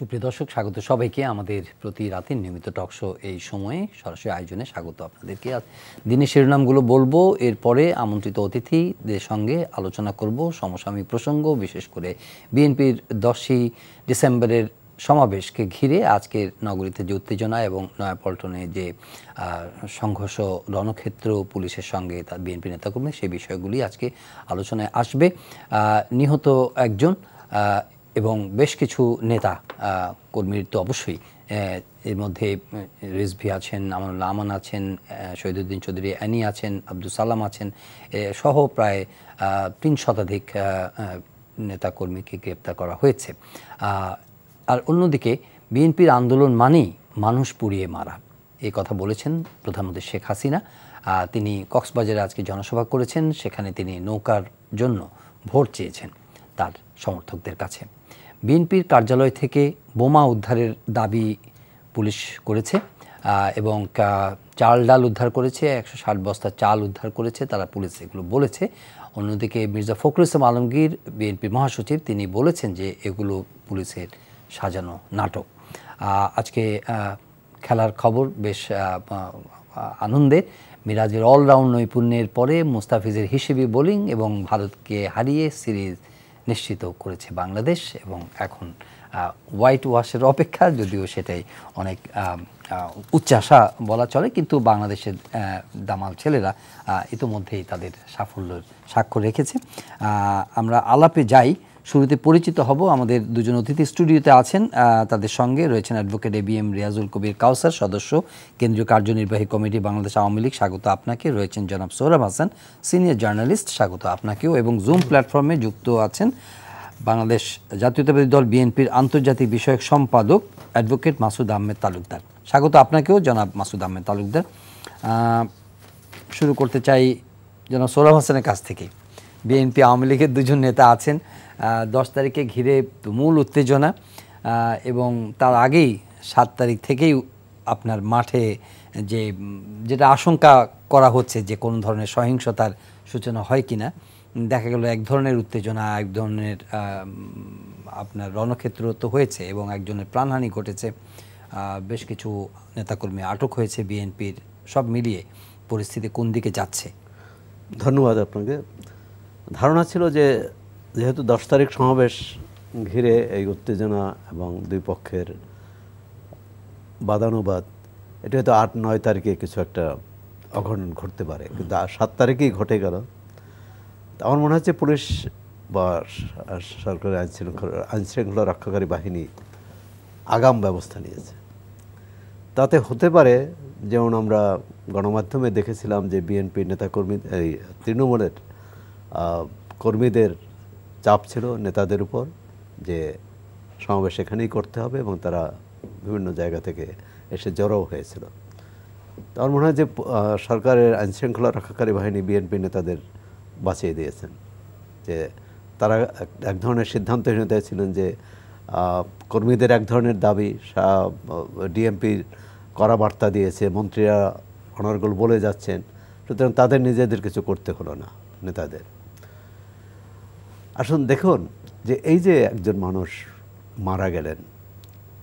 সুপ্রিয় দর্শক, স্বাগত সবাইকে আমাদের প্রতি রাতের নিয়মিত টক শো এই সময়ে সরাসরি আয়োজনে স্বাগত আপনাদেরকে। দিনের শিরোনামগুলো বলবো, এরপরে আমন্ত্রিত অতিথিদের সঙ্গে আলোচনা করব সমসাময়িক প্রসঙ্গ, বিশেষ করে বিএনপির 10ই ডিসেম্বরের সমাবেশকে ঘিরে আজকের নগরীতে যে উত্তেজনা এবং নয়াপল্টনে যে সংঘর্ষ, রণক্ষেত্র পুলিশের সঙ্গে তার বিএনপি নেতাকর্মী, সেই বিষয়গুলি আজকে আলোচনায় আসবে। নিহত একজন এবং বেশ কিছু নেতা কর্মীর তো অবশ্যই এর মধ্যে রিজভী আছেন, আমানুল্লাহ আমান আছেন, শহীদুদ্দিন চৌধুরী অ্যানি আছেন, আব্দুল সালাম আছেন সহ প্রায় 3 শতাধিক নেতাকর্মীকে গ্রেপ্তার করা হয়েছে। আর অন্যদিকে বিএনপির আন্দোলন মানেই মানুষ পুড়িয়ে মারা, এই কথা বলেছেন প্রধানমন্ত্রী শেখ হাসিনা। তিনি কক্সবাজারে আজকে জনসভা করেছেন, সেখানে তিনি নৌকার জন্য ভোট চেয়েছেন তার সমর্থকদের কাছে। বিএনপির কার্যালয় থেকে বোমা উদ্ধারের দাবি পুলিশ করেছে এবং চাল ডাল উদ্ধার করেছে, 160 বস্তা চাল উদ্ধার করেছে তারা, পুলিশ এগুলো বলেছে। অন্যদিকে মির্জা ফখরুল ইসলাম আলমগীর, বিএনপির মহাসচিব, তিনি বলেছেন যে এগুলো পুলিশের সাজানো নাটক। আজকে খেলার খবর বেশ আনন্দের। মিরাজের অলরাউন্ড নৈপুণ্যের পরে মুস্তাফিজের হিসেবে বোলিং এবং ভারতকে হারিয়ে সিরিজ নিশ্চিত করেছে বাংলাদেশ এবং এখন হোয়াইট ওয়াশের অপেক্ষা, যদিও সেটাই অনেক উচ্চাশা বলা চলে, কিন্তু বাংলাদেশের দামাল ছেলেরা ইতোমধ্যেই তাদের সাফল্যের স্বাক্ষর রেখেছে। আমরা আলাপে যাই, শুরুতে পরিচিত হব। আমাদের দুজন অতিথি স্টুডিওতে আছেন, তাদের সঙ্গে রয়েছেন অ্যাডভোকেট এবিএম রিয়াজুল কবির কাউসার, সদস্য কেন্দ্রীয় কার্যনির্বাহী কমিটি বাংলাদেশ আওয়ামী লীগ, স্বাগত আপনাকে। রয়েছেন জনাব সোহরাব হাসান, সিনিয়র জার্নালিস্ট, স্বাগত আপনাকেও। এবং জুম প্ল্যাটফর্মে যুক্ত আছেন বাংলাদেশ জাতীয়তাবাদী দল বিএনপির আন্তর্জাতিক বিষয়ক সম্পাদক অ্যাডভোকেট মাসুদ আহমেদ তালুকদার, স্বাগত আপনাকেও জনাব মাসুদ আহমেদ তালুকদার। শুরু করতে চাই জনাব সোহরাব হাসানের কাছ থেকে। বিএনপি আওয়ামী লীগের দুজন নেতা আছেন, 10 তারিখে ঘিরে মূল উত্তেজনা এবং তার আগেই 7 তারিখ থেকেই আপনার মাঠে যেটা আশঙ্কা করা হচ্ছে যে কোনো ধরনের সহিংসতার সূচনা হয় কিনা, দেখা গেল এক ধরনের উত্তেজনা, এক ধরনের আপনার রণক্ষেত্র তো হয়েছে এবং একজনের প্রাণহানি ঘটেছে, বেশ কিছু নেতাকর্মী আটক হয়েছে বিএনপির। সব মিলিয়ে পরিস্থিতি কোন দিকে যাচ্ছে? ধন্যবাদ আপনাকে। ধারণা ছিল যে যেহেতু 10 তারিখ সমাবেশ ঘিরে এই উত্তেজনা এবং দুই পক্ষের বাদানুবাদ, এটা হয়তো 8-9 তারিখে কিছু একটা অঘটন ঘটতে পারে, কিন্তু 7 তারিখেই ঘটে গেল। আমার মনে হচ্ছে পুলিশ বা সরকারের আইনশৃঙ্খলা রক্ষাকারী বাহিনী আগাম ব্যবস্থা নিয়েছে। তাতে হতে পারে, যেমন আমরা গণমাধ্যমে দেখেছিলাম যে বিএনপি নেতাকর্মী, এই তৃণমূলের কর্মীদের চাপ ছিল নেতাদের উপর যে সমাবেশ এখানেই করতে হবে এবং তারা বিভিন্ন জায়গা থেকে এসে জড়ো হয়েছিল। তো আমার মনে হয় যে সরকারের আইনশৃঙ্খলা রক্ষাকারী বাহিনী বিএনপি নেতাদের বাঁচিয়ে দিয়েছেন, যে তারা এক ধরনের সিদ্ধান্তহীনতায় ছিলেন যে কর্মীদের এক ধরনের দাবি, ডিএমপির কড়া বার্তা দিয়েছে, মন্ত্রীরা অনর্গল বলে যাচ্ছেন, সুতরাং তাদের নিজেদের কিছু করতে হলো না নেতাদের। আসুন দেখুন যে এই যে একজন মানুষ মারা গেলেন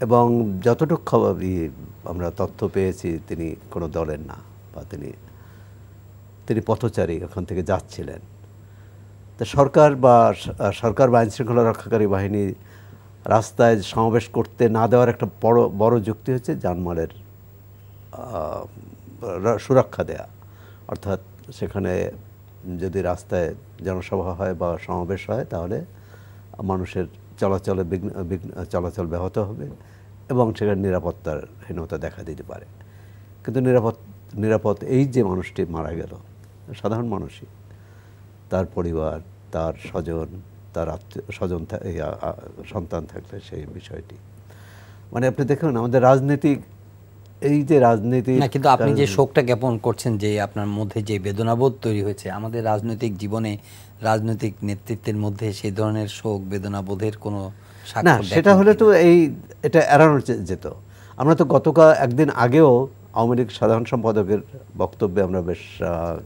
এবং যতটুকু আমরা তথ্য পেয়েছি তিনি কোনো দলের না, বা তিনি পথচারী, ওখান থেকে যাচ্ছিলেন। তা সরকার বা আইনশৃঙ্খলা রক্ষাকারী বাহিনী রাস্তায় সমাবেশ করতে না দেওয়ার একটা বড় যুক্তি হচ্ছে জানমালের সুরক্ষা দেয়া। অর্থাৎ সেখানে যদি রাস্তায় জনসভা হয় বা সমাবেশ হয় তাহলে মানুষের চলাচল ব্যাহত হবে এবং সেখানে নিরাপত্তাহীনতা দেখা দিতে পারে। কিন্তু নিরাপদ এই যে মানুষটি মারা গেল, সাধারণ মানুষই, তার পরিবার, তার স্বজন, তার স্বজন সন্তান থাকলে সেই বিষয়টি, মানে আপনি দেখুন আমাদের রাজনীতিক, এই যে রাজনীতি না, কিন্তু আপনি যে শোকটা জ্ঞাপন করছেন, যে আপনার মধ্যে যে বেদনাবোধ তৈরি হয়েছে, আমাদের রাজনৈতিক জীবনে, রাজনৈতিক নেতৃত্বের মধ্যে সেই ধরনের শোক বেদনাবোধের কোনো না, সেটা হলে তো এটা এড়ানো যেত। আমরা তো একদিন আগেও আওয়ামী লীগ সাধারণ সম্পাদকের বক্তব্যে আমরা বেশ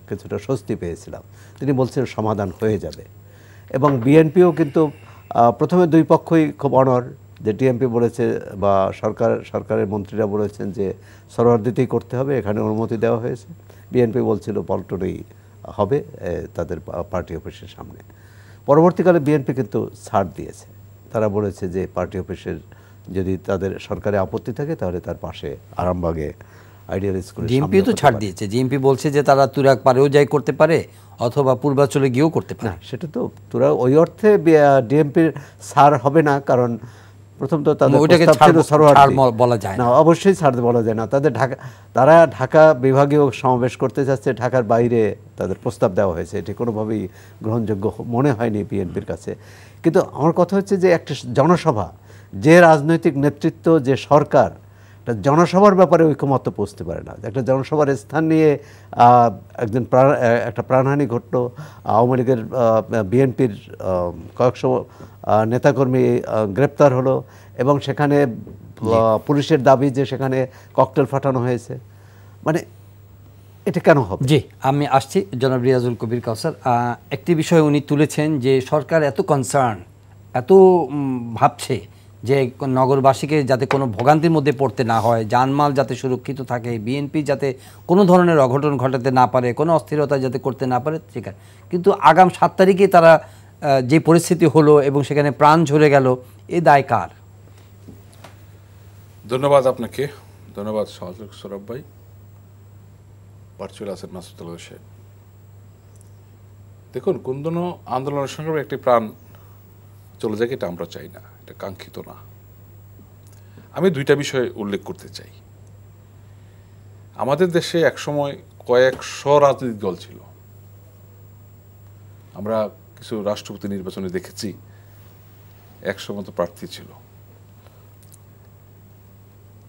কিছুটা স্বস্তি পেয়েছিলাম। তিনি বলছিলেন সমাধান হয়ে যাবে, এবং বিএনপিও কিন্তু প্রথমে দুই পক্ষই খুব অনড়, যে ডিএমপি বলেছে বা সরকারের মন্ত্রীরা বলেছেন যে সরোয়ার্দিতেই করতে হবে, এখানে অনুমতি দেওয়া হয়েছে। বিএনপি বলছিল পল্টনেই হবে তাদের পার্টি অফিসের সামনে। পরবর্তীকালে বিএনপি কিন্তু ছাড় দিয়েছে, তারা বলেছে যে পার্টি অফিসের যদি তাদের সরকারি আপত্তি থাকে তাহলে তার পাশে আরামবাগে আইডিয়াল স্কুলের সামনে। জিএমপি তো ছাড় দিয়েছে, জিএমপি বলছে যে তারা তুরাগ পারেও যাই করতে পারে অথবা পূর্বাঞ্চলে গিয়েও করতে পারে। না, সেটা তো তোরা ওই অর্থে ডিএমপির ছাড় হবে না, কারণ প্রথম তো তাদের প্রস্তাব ছিল সরোয়ার্দি বলা যায় না, অবশ্যই ছাড় বলা যায় না। তারা ঢাকা বিভাগীয় সমাবেশ করতে যাচ্ছে, ঢাকার বাইরে তাদের প্রস্তাব দেওয়া হয়েছে, এটি কোনোভাবেই গ্রহণযোগ্য মনে হয়নি বিএনপির কাছে। কিন্তু আমার কথা হচ্ছে যে একটা জনসভা, যে রাজনৈতিক নেতৃত্ব, যে সরকার একটা জনসভার ব্যাপারে ঐকমত্য পৌঁছতে পারে না, একটা জনসভার স্থান নিয়ে একটা প্রাণহানি ঘটলো, আওয়ামী লীগের বিএনপির কয়েকশো নেতাকর্মী গ্রেপ্তার হলো এবং সেখানে পুলিশের দাবি যে সেখানে ককটেল ফাটানো হয়েছে, মানে এটা কেন হবে? জি, আমি আসছি জনাব রিয়াজুল কবির কাউসার। একটি বিষয় উনি তুলেছেন যে সরকার এত কনসার্ন, এত ভাবছে যে নগরবাসীকে যাতে কোনো ভোগান্তির মধ্যে পড়তে না হয়, জানমাল যাতে সুরক্ষিত থাকে, বিএনপি যাতে কোনো ধরনের অঘটন ঘটাতে না পারে, কোনো অস্থিরতা যাতে করতে না পারে, ঠিক আছে। কিন্তু আগাম 7 তারিখে তারা যে পরিস্থিতি হলো এবং সেখানে প্রাণ ঝরে গেল, এ দায় কার? ধন্যবাদ আপনাকে, ধন্যবাদ সৌরভ ভাই, ভার্চুয়াল আছেন মাসুদুল হোসেন। দেখুন, কোন কোনো আন্দোলনের সঙ্গে একটি প্রাণ চলে যায়, এটা আমরা চাই না, এটা কাঙ্ক্ষিত না। আমি 2টা বিষয় উল্লেখ করতে চাই। আমাদের দেশে একসময় কয়েকশো রাজনৈতিক দল ছিল। আমরা কিছু রাষ্ট্রপতি নির্বাচনে দেখেছি 100 মতো প্রার্থী ছিল।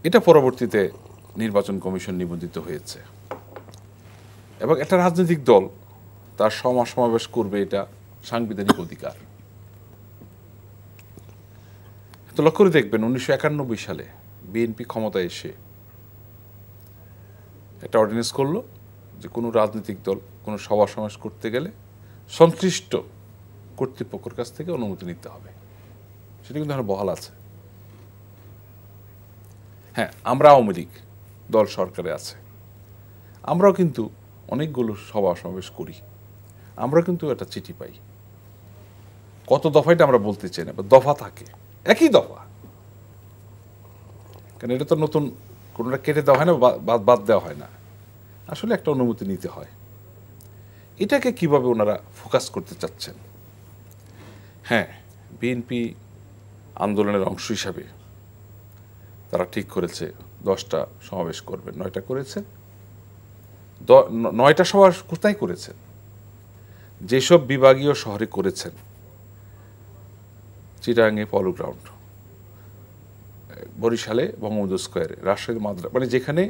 এটা পরবর্তীতে নির্বাচন কমিশন নিবন্ধিত হয়েছে এবং একটা রাজনৈতিক দল তার সমাবেশ করবে, এটা সাংবিধানিক অধিকার। তো লক্ষ্য করে দেখবেন 1991 সালে বিএনপি ক্ষমতায় এসে একটা অর্ডিন্যান্স করলো যে কোনো রাজনৈতিক দল কোনো সভা সমাবেশ করতে গেলে সংশ্লিষ্ট কর্তৃপক্ষের কাছ থেকে অনুমতি নিতে হবে। সেটা কিন্তু এখন বহাল আছে। হ্যাঁ, আমরা আওয়ামী লীগ দল সরকারে আছে, আমরাও কিন্তু অনেকগুলো সভা সমাবেশ করি, আমরা কিন্তু একটা চিঠি পাই। কত দফাইটা আমরা বলতে চাই না, দফা থাকে, একই দফা, কারণ এটা তো নতুন কোনোটা কেটে দেওয়া হয় না, বাদ দেওয়া হয় না, আসলে একটা অনুমতি নিতে হয়। এটাকে কিভাবে ওনারা ফোকাস করতে চাচ্ছেন? হ্যাঁ, বিএনপি আন্দোলনের অংশ হিসাবে তারা ঠিক করেছে 10টা সমাবেশ করবেন, 9টা করেছে। 9টা সভা কোথায় করেছেন? যেসব বিভাগীয় শহরে করেছেন, চিটাগাঙে পলো গ্রাউন্ড, বরিশালে বঙ্গবন্ধু স্কোয়ারে, রাজশাহীর মাদ্রাসা, মানে যেখানে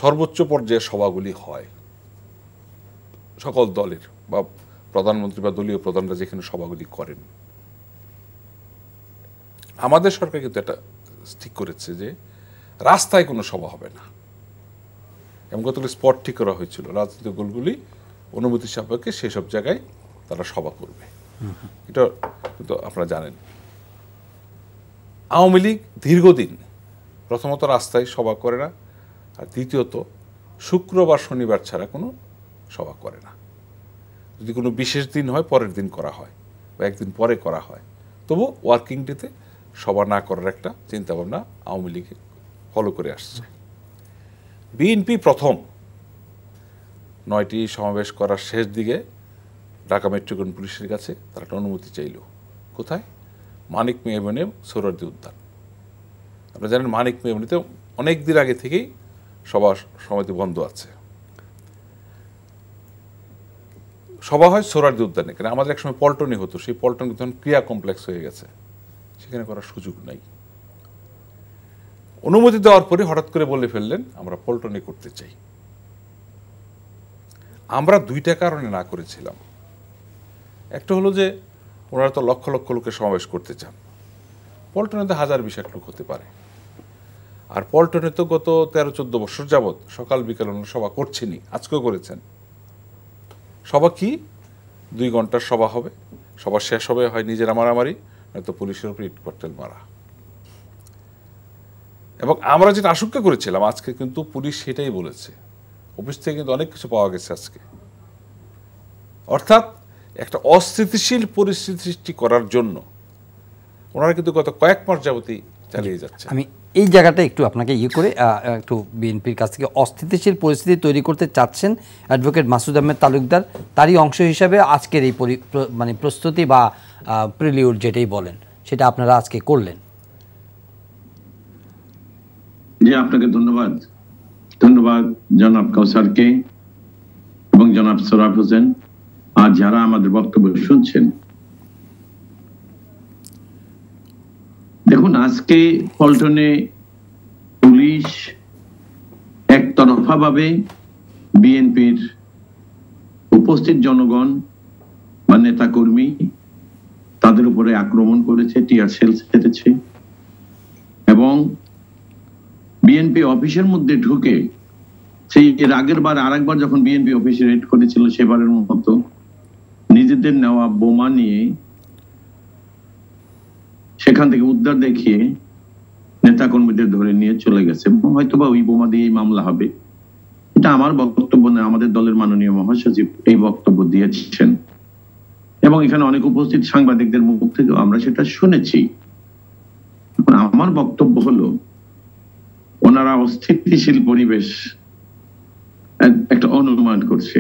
সর্বোচ্চ পর্যায়ের সভাগুলি হয় সকল দলের, বা প্রধানমন্ত্রী বা দলীয় প্রধানরা যেখানে সভাগুলি করেন। আমাদের সরকার কিন্তু এটা ঠিক করেছে যে রাস্তায় কোনো সভা হবে না, এবং কতগুলি স্পট ঠিক করা হয়েছিল, রাজনৈতিক দলগুলি অনুমতি সাপেক্ষে সেসব জায়গায় তারা সভা করবে। এটা কিন্তু আপনারা জানেন। আওয়ামী লীগ দীর্ঘদিন প্রথমত রাস্তায় সভা করে না, আর দ্বিতীয়ত শুক্রবার শনিবার ছাড়া কোনো সভা করে না। যদি কোনো বিশেষ দিন হয় পরের দিন করা হয় বা একদিন পরে করা হয়, তবু ওয়ার্কিং ডেতে সভা না করার একটা চিন্তাভাবনা আওয়ামী লীগ ফলো করে আসছে। বিএনপি প্রথম 9টি সমাবেশ করার শেষ দিকে ঢাকা মেট্রোপলিটন পুলিশের কাছে তারা একটা অনুমতি চাইল। কোথায়? মানিক মিয়া এভিনিউ, সোহরাওয়ার্দী উদ্যান। আপনারা জানেন মানিক মিয়া এভিনিউতে অনেক দিন আগে থেকেই সভা সমিতি বন্ধ আছে। সভা হয় সোহরাওয়ার্দী উদ্যানে, কেন আমাদের একসময় পল্টনে হতো, সেই পল্টন তখন ক্রিয়া কমপ্লেক্স হয়ে গেছে, সেখানে করার সুযোগ নাই। অনুমতি দেওয়ার পরে হঠাৎ করে বলে ফেললেন আমরা পল্টনে করতে চাই। আমরা 2টা কারণে না করেছিলাম। একটা হলো যে ওনারা তো লক্ষ লক্ষ লোকের সমাবেশ করতে চান, পল্টনে তো 1000-20 লোক হতে পারে, আর পল্টনে তো গত 13-14 বছর যাবৎ সকাল বিকাল ওনারা সভা করছেনই, আজকেও করেছেন। সভা কি 2 ঘন্টার সভা হবে, সভা শেষ হবে হয় নিজেরা মারামারি, নয়তো পুলিশের উপর ইট পাটকেল মারা। এবং আমরা যেটা আশঙ্কা করেছিলাম আজকে কিন্তু পুলিশ সেটাই বলেছে, অফিস থেকে কিন্তু অনেক কিছু পাওয়া গেছে আজকে। অর্থাৎ একটা অস্থিতিশীল পরিস্থিতি সৃষ্টি করার জন্য ওনারা কিন্তু গত কয়েক মাস যাবতই চালিয়ে যাচ্ছে। আমি এই জায়গাটা একটু আপনাকে করে একটু বিএনপির কাছ থেকে অস্থিতিশীল পরিস্থিতি তৈরি করতে চাচ্ছেন অ্যাডভোকেট মাসুদ আহমেদ তালুকদার, তারই অংশ হিসাবে আজকের এই মানে প্রস্তুতি বা প্রিলিউড যেটাই বলেন সেটা আপনারা আজকে করলেন। জি, আপনাকে ধন্যবাদ। ধন্যবাদ জনাব কাউসারকে এবং জনাব সোহরাব হোসেন আর যারা আমাদের বক্তব্য শুনছেন। দেখুন, আজকে পল্টনে পুলিশ একতরফা ভাবে বিএনপির উপস্থিত জনগণ বা নেতা কর্মী তাদের উপরে আক্রমণ করেছে, টিয়ার সেল ছেড়েছে এবং বিএনপি অফিসের মধ্যে ঢুকে সেই এর আগের বার আরেকবার যখন বিএনপি অফিসে রেড করেছিল সেবারের মতো নিজেদের নেওয়া বোমা নিয়ে সেখান থেকে উদ্ধার দেখিয়ে নেতা কর্মীদের ধরে নিয়ে চলে গেছে। হয়তোবা ওই বোমা দিয়েই মামলা হবে, এটা আমার বক্তব্য না, আমাদের দলের মাননীয় মহাসচিব এই বক্তব্য দিয়েছেন এবং এখানে অনেক উপস্থিত সাংবাদিকদের মুখ থেকে আমরা সেটা শুনেছি। আমার বক্তব্য হলো, ওনারা অস্থিতিশীল পরিবেশ একটা অনুমান করছে।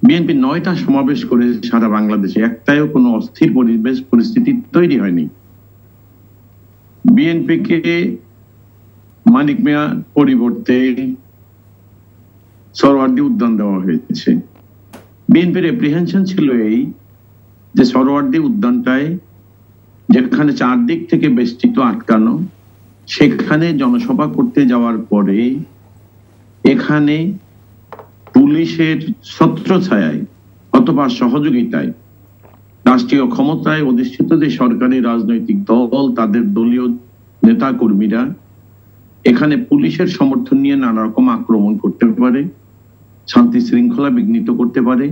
বিএনপি 9টা সমাবেশ করে সারা বাংলাদেশে একটাও কোনো অস্থির পরিবেশ পরিস্থিতি তৈরি হয়নি। বিএনপিকে মানিক মিয়া পরিবর্তে সরওয়ার্দী উদ্যান দেওয়া হয়েছে। বিএনপির এপ্রিহেনশন ছিল এই যে সরওয়ার্দী উদ্যানটায় যেখানে চারদিক থেকে বেষ্টিত আটকানো, সেখানে জনসভা করতে যাওয়ার পরে এখানে পুলিশের ছত্রছায়ায় অথবা সহযোগিতায় রাষ্ট্রীয় ক্ষমতায় অধিষ্ঠিত যে সরকারি রাজনৈতিক দল তাদের দলীয় নেতা কর্মীরা এখানে পুলিশের সমর্থন নিয়ে নানা রকম আক্রমণ করতে পারে, শান্তি শৃঙ্খলা বিঘ্নিত করতে পারে,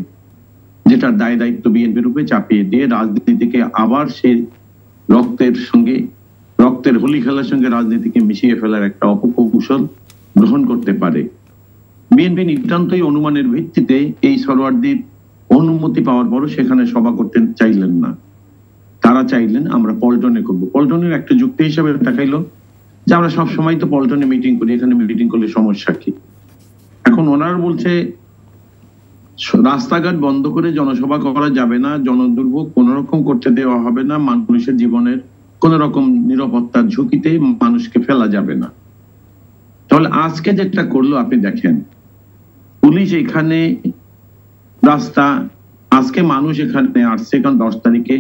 যেটার দায় দায়িত্ব বিএনপির উপরে চাপিয়ে দিয়ে রাজনীতিকে আবার সে রক্তের হোলি খেলার সঙ্গে রাজনীতিকে মিশিয়ে ফেলার একটা অপকৌশল গ্রহণ করতে পারে। বিএনপি নিতান্তই অনুমানের ভিত্তিতে এই সরওয়ার্দীর অনুমতি পাওয়ার পরও সেখানে সভা করতে চাইলেন না। তারা চাইলেন আমরা পল্টনে করবো। পল্টনের একটা যুক্তি হিসাবে দেখাইলো যে আমরা সবসময় তো পল্টনে মিটিং করি, এখানে মিটিং করলে সমস্যা কি। এখন ওনারা বলছে রাস্তাঘাট বন্ধ করে জনসভা করা যাবে না, জনদুর্ভোগ কোন রকম করতে দেওয়া হবে না, মানুষের জীবনের কোন রকম নিরাপত্তার ঝুঁকিতে মানুষকে ফেলা যাবে না। তাহলে আজকে যেটা করলো আপনি দেখেন, পুলিশ এখানে রাস্তা আজকে মানুষ এখানে আসছে কারণ 10 তারিখে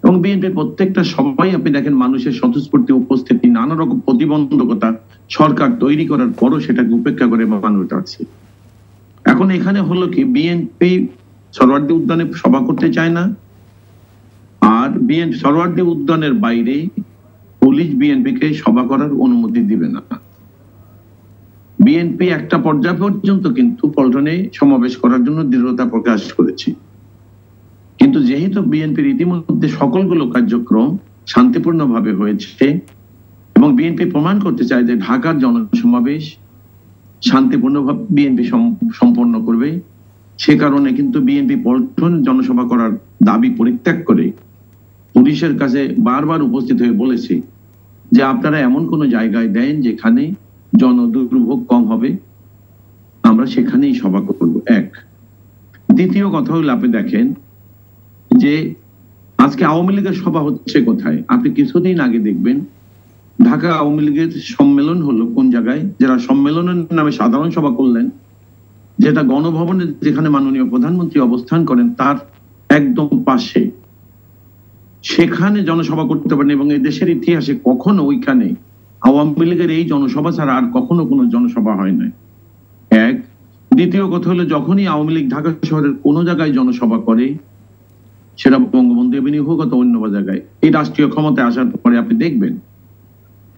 এবং বিএনপির প্রত্যেকটা সবাই আপনি দেখেন মানুষের স্বতঃস্ফূর্ত উপস্থিতি, নানা রকম প্রতিবন্ধকতা সরকার তৈরি করার পরও সেটাকে উপেক্ষা করে মানুষ আছে। এখন এখানে হলো কি, বিএনপি সরওয়ার্দী উদ্যানে সভা করতে চায় না, আর বিএনপি সরওয়ার্দী উদ্যানের বাইরে পুলিশ বিএনপিকে সভা করার অনুমতি দিবে না। বিএনপি একটা পর্যায় পর্যন্ত কিন্তু পল্টনে সমাবেশ করার জন্য দৃঢ়তা প্রকাশ করেছে, কিন্তু যেহেতু বিএনপির ইতিমধ্যে সকলগুলো কার্যক্রম শান্তিপূর্ণভাবে হয়েছে এবং বিএনপি প্রমাণ করতে চায় যে ঢাকার জনসমাবেশ শান্তিপূর্ণভাবে বিএনপি সম্পন্ন করবে, সে কারণে কিন্তু বিএনপি পল্টন জনসভা করার দাবি পরিত্যাগ করে পুলিশের কাছে বারবার উপস্থিত হয়ে বলেছে যে আপনারা এমন কোন জায়গায় দেন যেখানে জনদুর্ভোগ কম হবে, আমরা সেখানেই সভা করব। এক। দ্বিতীয় কথা হলো, আপনি দেখেন যে আজকে আওয়ামী লীগের সভা হচ্ছে কোথায়। আপনি কিছুদিন আগে দেখবেন ঢাকা আওয়ামী লীগের সম্মেলন হলো কোন জায়গায়, যারা সম্মেলনের নামে সাধারণ সভা করলেন, যেটা গণভবনে যেখানে মাননীয় প্রধানমন্ত্রী অবস্থান করেন তার একদম পাশে, সেখানে জনসভা করতে পারেন। এবং এই দেশের ইতিহাসে কখনো ওইখানে আওয়ামী লীগের এই জনসভা ছাড়া আর কখনো কোনো জনসভা হয় না। এক। দ্বিতীয় কথা হলো, যখনই আওয়ামী লীগ ঢাকা শহরের কোনো জায়গায় জনসভা করে, সেটা বঙ্গবন্ধু এভিনিউ হোক অথবা অন্য জায়গায়, এই রাষ্ট্রীয় ক্ষমতায় আসার পরে আপনি দেখবেন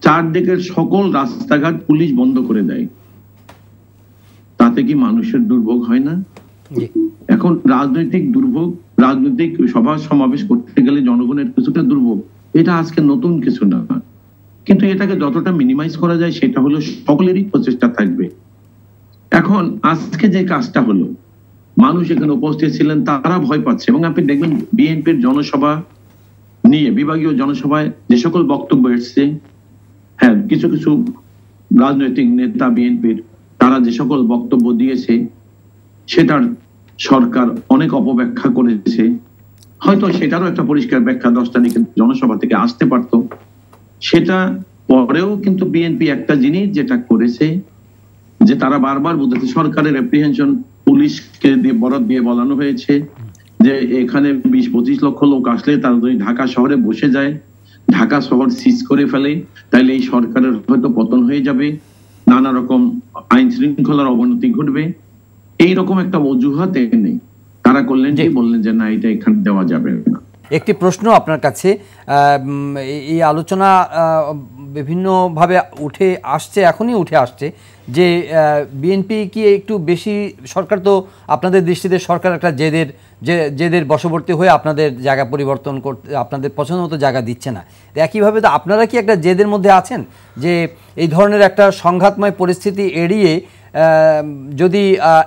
চারদিকের সকল রাস্তাঘাট পুলিশ বন্ধ করে দেয়। তাতে কি মানুষের দুর্ভোগ হয় না? এখন রাজনৈতিক দুর্ভোগ, রাজনৈতিক সভা সমাবেশ করতে গেলে জনগণের কিছুটা দুর্ভোগ, এটা আজকে নতুন কিছু না, কিন্তু এটাকে যতটা মিনিমাইজ করা যায় সেটা হলো সকলেরই প্রচেষ্টা থাকবে। এখন আজকে যে কাজটা হলো, মানুষ এখানে উপস্থিত ছিলেন, তারা ভয় পাচ্ছে। এবং আপনি দেখবেন বিএনপির জনসভা নিয়ে, বিভাগীয় জনসভায় যে সকল বক্তব্য এসছে, হ্যাঁ কিছু কিছু রাজনৈতিক নেতা বিএনপির তারা যে সকল বক্তব্য দিয়েছে সেটার সরকার অনেক অপব্যাখ্যা করেছে। হয়তো সেটারও একটা পরিষ্কার ব্যাখ্যা 10 তারিখে জনসভা থেকে আসতে পারত। সেটা পরেও কিন্তু বিএনপি একটা জিনিস যেটা করেছে, যে তারা বারবার বলতেছে সরকারের অ্যাপ্রিহেনশন পুলিশকে দিয়ে বরাদ দিয়ে বলানো হয়েছে যে এখানে 20-25 লক্ষ লোক আসলে তারা যদি ঢাকা শহরে বসে যায়, ঢাকা শহর সিজ করে ফেলে, তাইলে এই সরকারের হয়তো পতন হয়ে যাবে, নানা রকম আইন শৃঙ্খলার অবনতি ঘটবে। এইরকম একটা অজুহাতে নেই, তারা করলেন যে বললেন যে না, এটা এখানে দেওয়া যাবে না। একটি প্রশ্ন আপনার কাছে, এই আলোচনা বিভিন্নভাবে উঠে আসছে, এখনই উঠে আসছে যে বিএনপি কি একটু বেশি, সরকার তো আপনাদের দৃষ্টিতে সরকার একটা জেদের বশবর্তী হয়ে আপনাদের জায়গা পরিবর্তন করতে, আপনাদের পছন্দ মতো জায়গা দিচ্ছে না। একইভাবে তো আপনারা কি একটা জেদের মধ্যে আছেন যে এই ধরনের একটা সংঘাতময় পরিস্থিতি এড়িয়ে যদি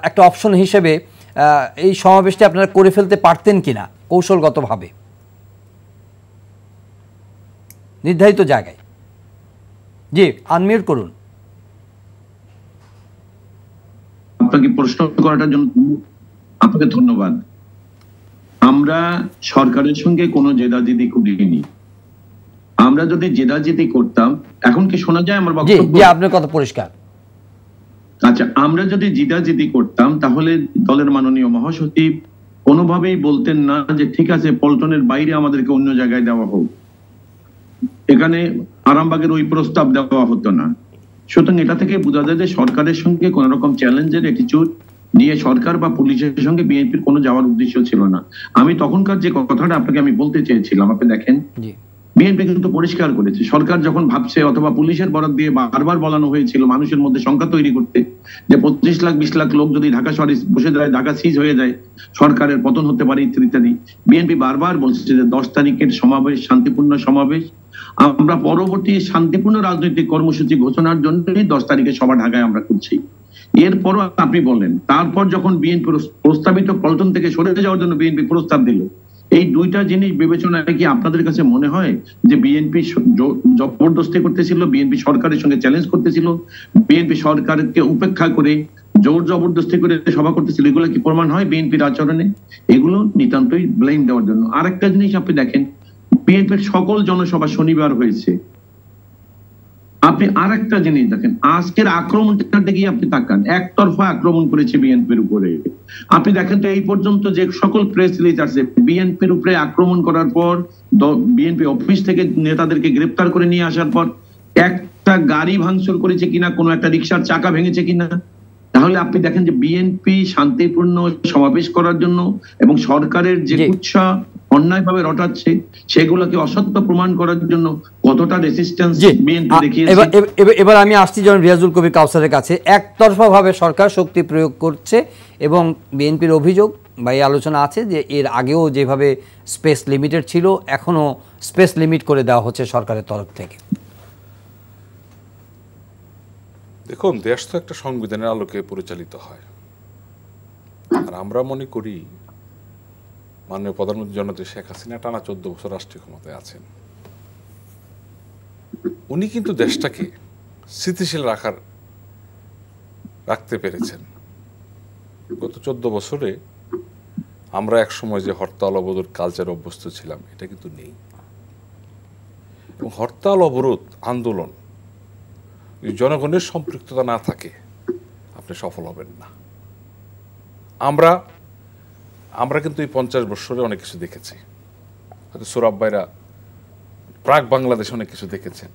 একটা অপশন হিসেবে এই সমাবেশটি আপনারা করে ফেলতে পারতেন কিনা কৌশলগতভাবে নির্ধারিত জায়গায়? জি, আনমিউট করুন। আপনাকে প্রশ্ন করাটার জন্য আপনাকে ধন্যবাদ। আমরা সরকারের সঙ্গে কোনো জেদাজেদি করিনি। আমরা যদি জেদাজেদি করতাম, এখন কি শোনা যায় আমার বক্তব্য? জি, আপনার কথা পরিষ্কার। আচ্ছা, আমরা যদি জেদাজেদি করতাম তাহলে দলের মাননীয় মহাসচিব কোনোভাবেই বলতেন না যে ঠিক আছে পল্টনের বাইরে আমাদেরকে অন্য জায়গায় দেওয়া হোক, এখানে আরামবাগের ওই প্রস্তাব দেওয়া হতো না। সুতরাং এটা থেকে বোঝা যায় যে সরকারের সঙ্গে কোন রকম চ্যালেঞ্জের অ্যাটিটিউড নিয়ে সরকার বা পুলিশের সঙ্গে বিএনপির কোনো যাওয়ার উদ্দেশ্য ছিল না। আমি তখনকার যে কথাটা আপনাকে আমি বলতে চেয়েছিলাম, আপনি দেখেন বিএনপি কিন্তু পরিষ্কার করেছে, সরকার যখন ভাবছে অথবা পুলিশের বরাদ দিয়ে বারবার বলানো হয়েছিল মানুষের মধ্যে শঙ্কা তৈরি করতে যে 25 লাখ 20 লাখ লোক যদি ঢাকা শহরে বসে যায়, ঢাকা সিজ হয়ে যায়, সরকারের পতন হতে পারে ইত্যাদি ইত্যাদি। বিএনপি বারবার বলছে যে 10 তারিখের সমাবেশ শান্তিপূর্ণ সমাবেশ, আমরা পরবর্তী শান্তিপূর্ণ রাজনৈতিক কর্মসূচি ঘোষণার জন্যই 10 তারিখে সভা ঢাকায় আমরা করছি। এরপরও আপনি বলেন, তারপর যখন বিএনপি প্রস্তাবিত পল্টন থেকে সরে যাওয়ার জন্য বিএনপি প্রস্তাব দিল, এই দুইটা জিনিস বিবেচনায় কি আপনাদের কাছে মনে হয় যে বিএনপি জবরদস্তি করতেছিল, বিএনপি সরকারের সঙ্গে চ্যালেঞ্জ করতেছিল, বিএনপি সরকারকে উপেক্ষা করে জোর জবরদস্তি করে সভা করতেছিল? এগুলো কি প্রমাণ হয় বিএনপির আচরণে? এগুলো নিতান্তই ব্লেম দেওয়ার জন্য। আরেকটা জিনিস আপনি দেখেন, বিএনপির সকল জনসভা শনিবার হয়েছে। আপনি আরেকটা জিনিস দেখেন, আজকের আক্রমণটার দিকে আপনি তাকান, একতরফা আক্রমণ করেছে বিএনপির উপরে। আপনি দেখেন তো এই পর্যন্ত যে সকল প্রেস রিলিজ আছে, বিএনপির উপরে আক্রমণ করার পর, বিএনপি অফিস থেকে নেতাদেরকে গ্রেফতার করে নিয়ে আসার পর একটা গাড়ি ভাঙচুর করেছে কিনা, কোনো একটা রিকশার চাকা ভেঙেছে কিনা? তাহলে আপনি দেখেন যে বিএনপি শান্তিপূর্ণ সমাবেশ করার জন্য এবং সরকারের যে কুৎসা অন্যায়ভাবে রটাচ্ছে সেগুলোকে অসত্য প্রমাণ করার জন্য কতটা রেসিস্ট্যান্স বিএনপি দেখিয়েছে। এবার আমি আসছি যেমন রিয়াজুল কবির কাউসারের কাছে, একতরফাভাবে সরকার শক্তি প্রয়োগ করছে এবং বিএনপির অভিযোগ বা এই আলোচনা আছে যে এর আগেও যেভাবে স্পেস লিমিটেড ছিল, এখনো স্পেস লিমিট করে দেওয়া হচ্ছে সরকারের তরফ থেকে। দেখুন, দেশ তো একটা সংবিধানের আলোকে পরিচালিত হয়, আর আমরা মনে করি মাননীয় প্রধানমন্ত্রী জননেত্রী শেখ হাসিনা টানা 14 বছর রাষ্ট্রীয় ক্ষমতায় আছেন। উনি কিন্তু দেশটাকে স্থিতিশীল রাখতে পেরেছেন। গত 14 বছরে আমরা এক সময় যে হরতাল অবরোধ কালচার অভ্যস্ত ছিলাম, এটা কিন্তু নেই। এবং হরতাল অবরোধ আন্দোলন জনগণের সম্পৃক্ততা না থাকে আপনি সফল হবেন না। আমরা কিন্তু এই 50 বছরে অনেক কিছু দেখেছি। হয়তো সোহরাব ভাইরা প্রাক বাংলাদেশে অনেক কিছু দেখেছেন।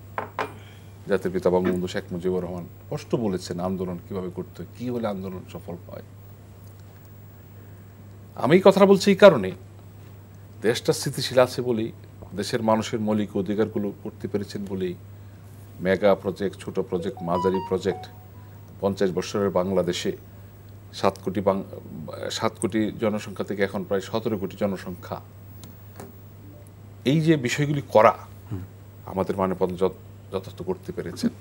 জাতির পিতা বঙ্গবন্ধু শেখ মুজিবুর রহমান স্পষ্ট বলেছেন আন্দোলন কিভাবে করতে হয়, কি হলে আন্দোলন সফল হয়। আমি এই কথাটা বলছি এই কারণে, দেশটা স্থিতিশীল আছে বলেই, দেশের মানুষের মৌলিক অধিকারগুলো করতে পেরেছেন বলেই মেগা প্রজেক্ট, ছোট প্রজেক্ট, মাঝারি প্রজেক্ট, 50 বছরের বাংলাদেশে 7 কোটি জনসংখ্যা থেকে এখন প্রায় 17 কোটি জনসংখ্যা, এই যে বিষয়গুলি করা আমাদের যথার্থ করতে পেরেছেন।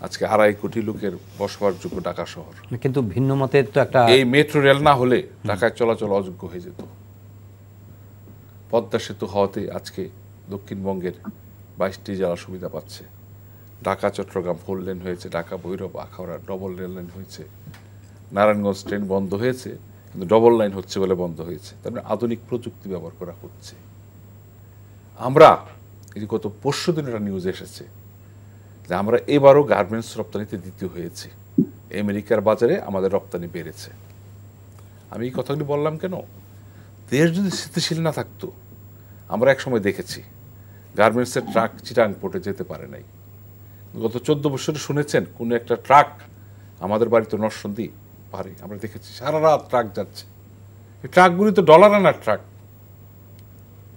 আজকে 2.5 কোটি লোকের বসবাসযোগ্য ঢাকা শহর, কিন্তু ভিন্ন মতের তো একটা এই মেট্রো রেল না হলে ঢাকায় চলাচল অযোগ্য হয়ে যেত। পদ্মা সেতু হওয়াতে আজকে দক্ষিণবঙ্গের 22টি জেলা সুবিধা পাচ্ছে। ঢাকা চট্টগ্রাম 4 লেন হয়েছে, Dhaka Bhairab Akhaura double rail line হয়েছে, নারায়ণগঞ্জ ট্রেন বন্ধ হয়েছে কিন্তু ডবল লাইন হচ্ছে বলে বন্ধ হয়েছে। তার মানে আধুনিক প্রযুক্তি ব্যবহার করা হচ্ছে। আমরা এই যে গত পরশু দিন একটা নিউজ এসেছে যে আমরা এবারও গার্মেন্টস রপ্তানিতে দ্বিতীয় হয়েছি, আমেরিকার বাজারে আমাদের রপ্তানি বেড়েছে। আমি এই কথাগুলি বললাম কেন, দেশ যদি স্থিতিশীল না থাকতো, আমরা এক সময় দেখেছি গার্মেন্টসের ট্রাক চিটাং পোর্টে যেতে পারে নাই। গত 14 বছরে শুনেছেন কোনো একটা ট্রাক আমাদের বাড়িতে নরসিংদী পারে, আমরা দেখেছি সারা রাত ট্রাক যাচ্ছে। এই ট্রাকগুলি তো ডলার আনার ট্রাক,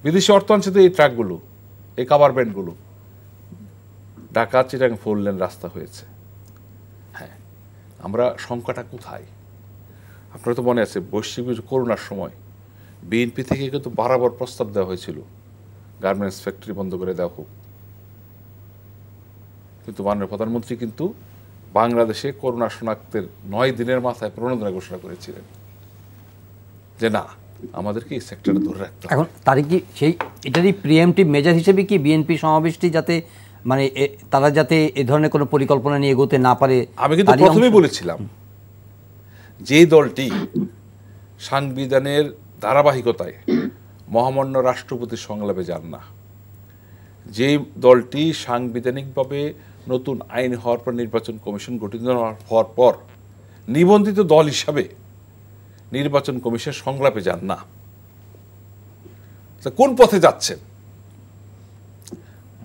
বিদেশি অর্থ আনছে তো এই ট্রাকগুলো, এই কাভার ব্যান্ডগুলো। ঢাকা চিটাং 4 লেন রাস্তা হয়েছে। হ্যাঁ, আমরা সংখ্যাটা কোথায়? আপনার তো মনে আছে বৈশ্বিক করোনার সময় বিএনপি থেকে কিন্তু বরাবর প্রস্তাব দেওয়া হয়েছিল গার্মেন্টস ফ্যাক্টরি বন্ধ করে দেওয়া হোক, কিন্তু মাননীয় প্রধানমন্ত্রী কিন্তু বাংলাদেশে করোনা শনাক্তের 9 দিনের মাথায় প্রণোদনা ঘোষণা করেছিলেন যে না, আমাদেরকে এই সেক্টরে ধরে রাখতে হবে। এখন তারই কি সেই এটারই প্রিএমটিভ মেজার হিসেবে কি বিএনপি সমাবেশটি যাতে মানে তারা যাতে এ ধরনের কোনো পরিকল্পনা নিয়ে এগোতে না পারে? আমি কিন্তু প্রথমেই বলেছিলাম যে দলটি সাংবিধানের ধারাবাহিকতায় মহামান্য রাষ্ট্রপতির সংলাপে যান না, যে দলটি সাংবিধানিকভাবে নতুন আইন হওয়ার পর নির্বাচন কমিশন গঠিত হওয়ার পর নিবন্ধিত দল হিসাবে নির্বাচন কমিশন সংলাপে যান না, কোন পথে যাচ্ছেন?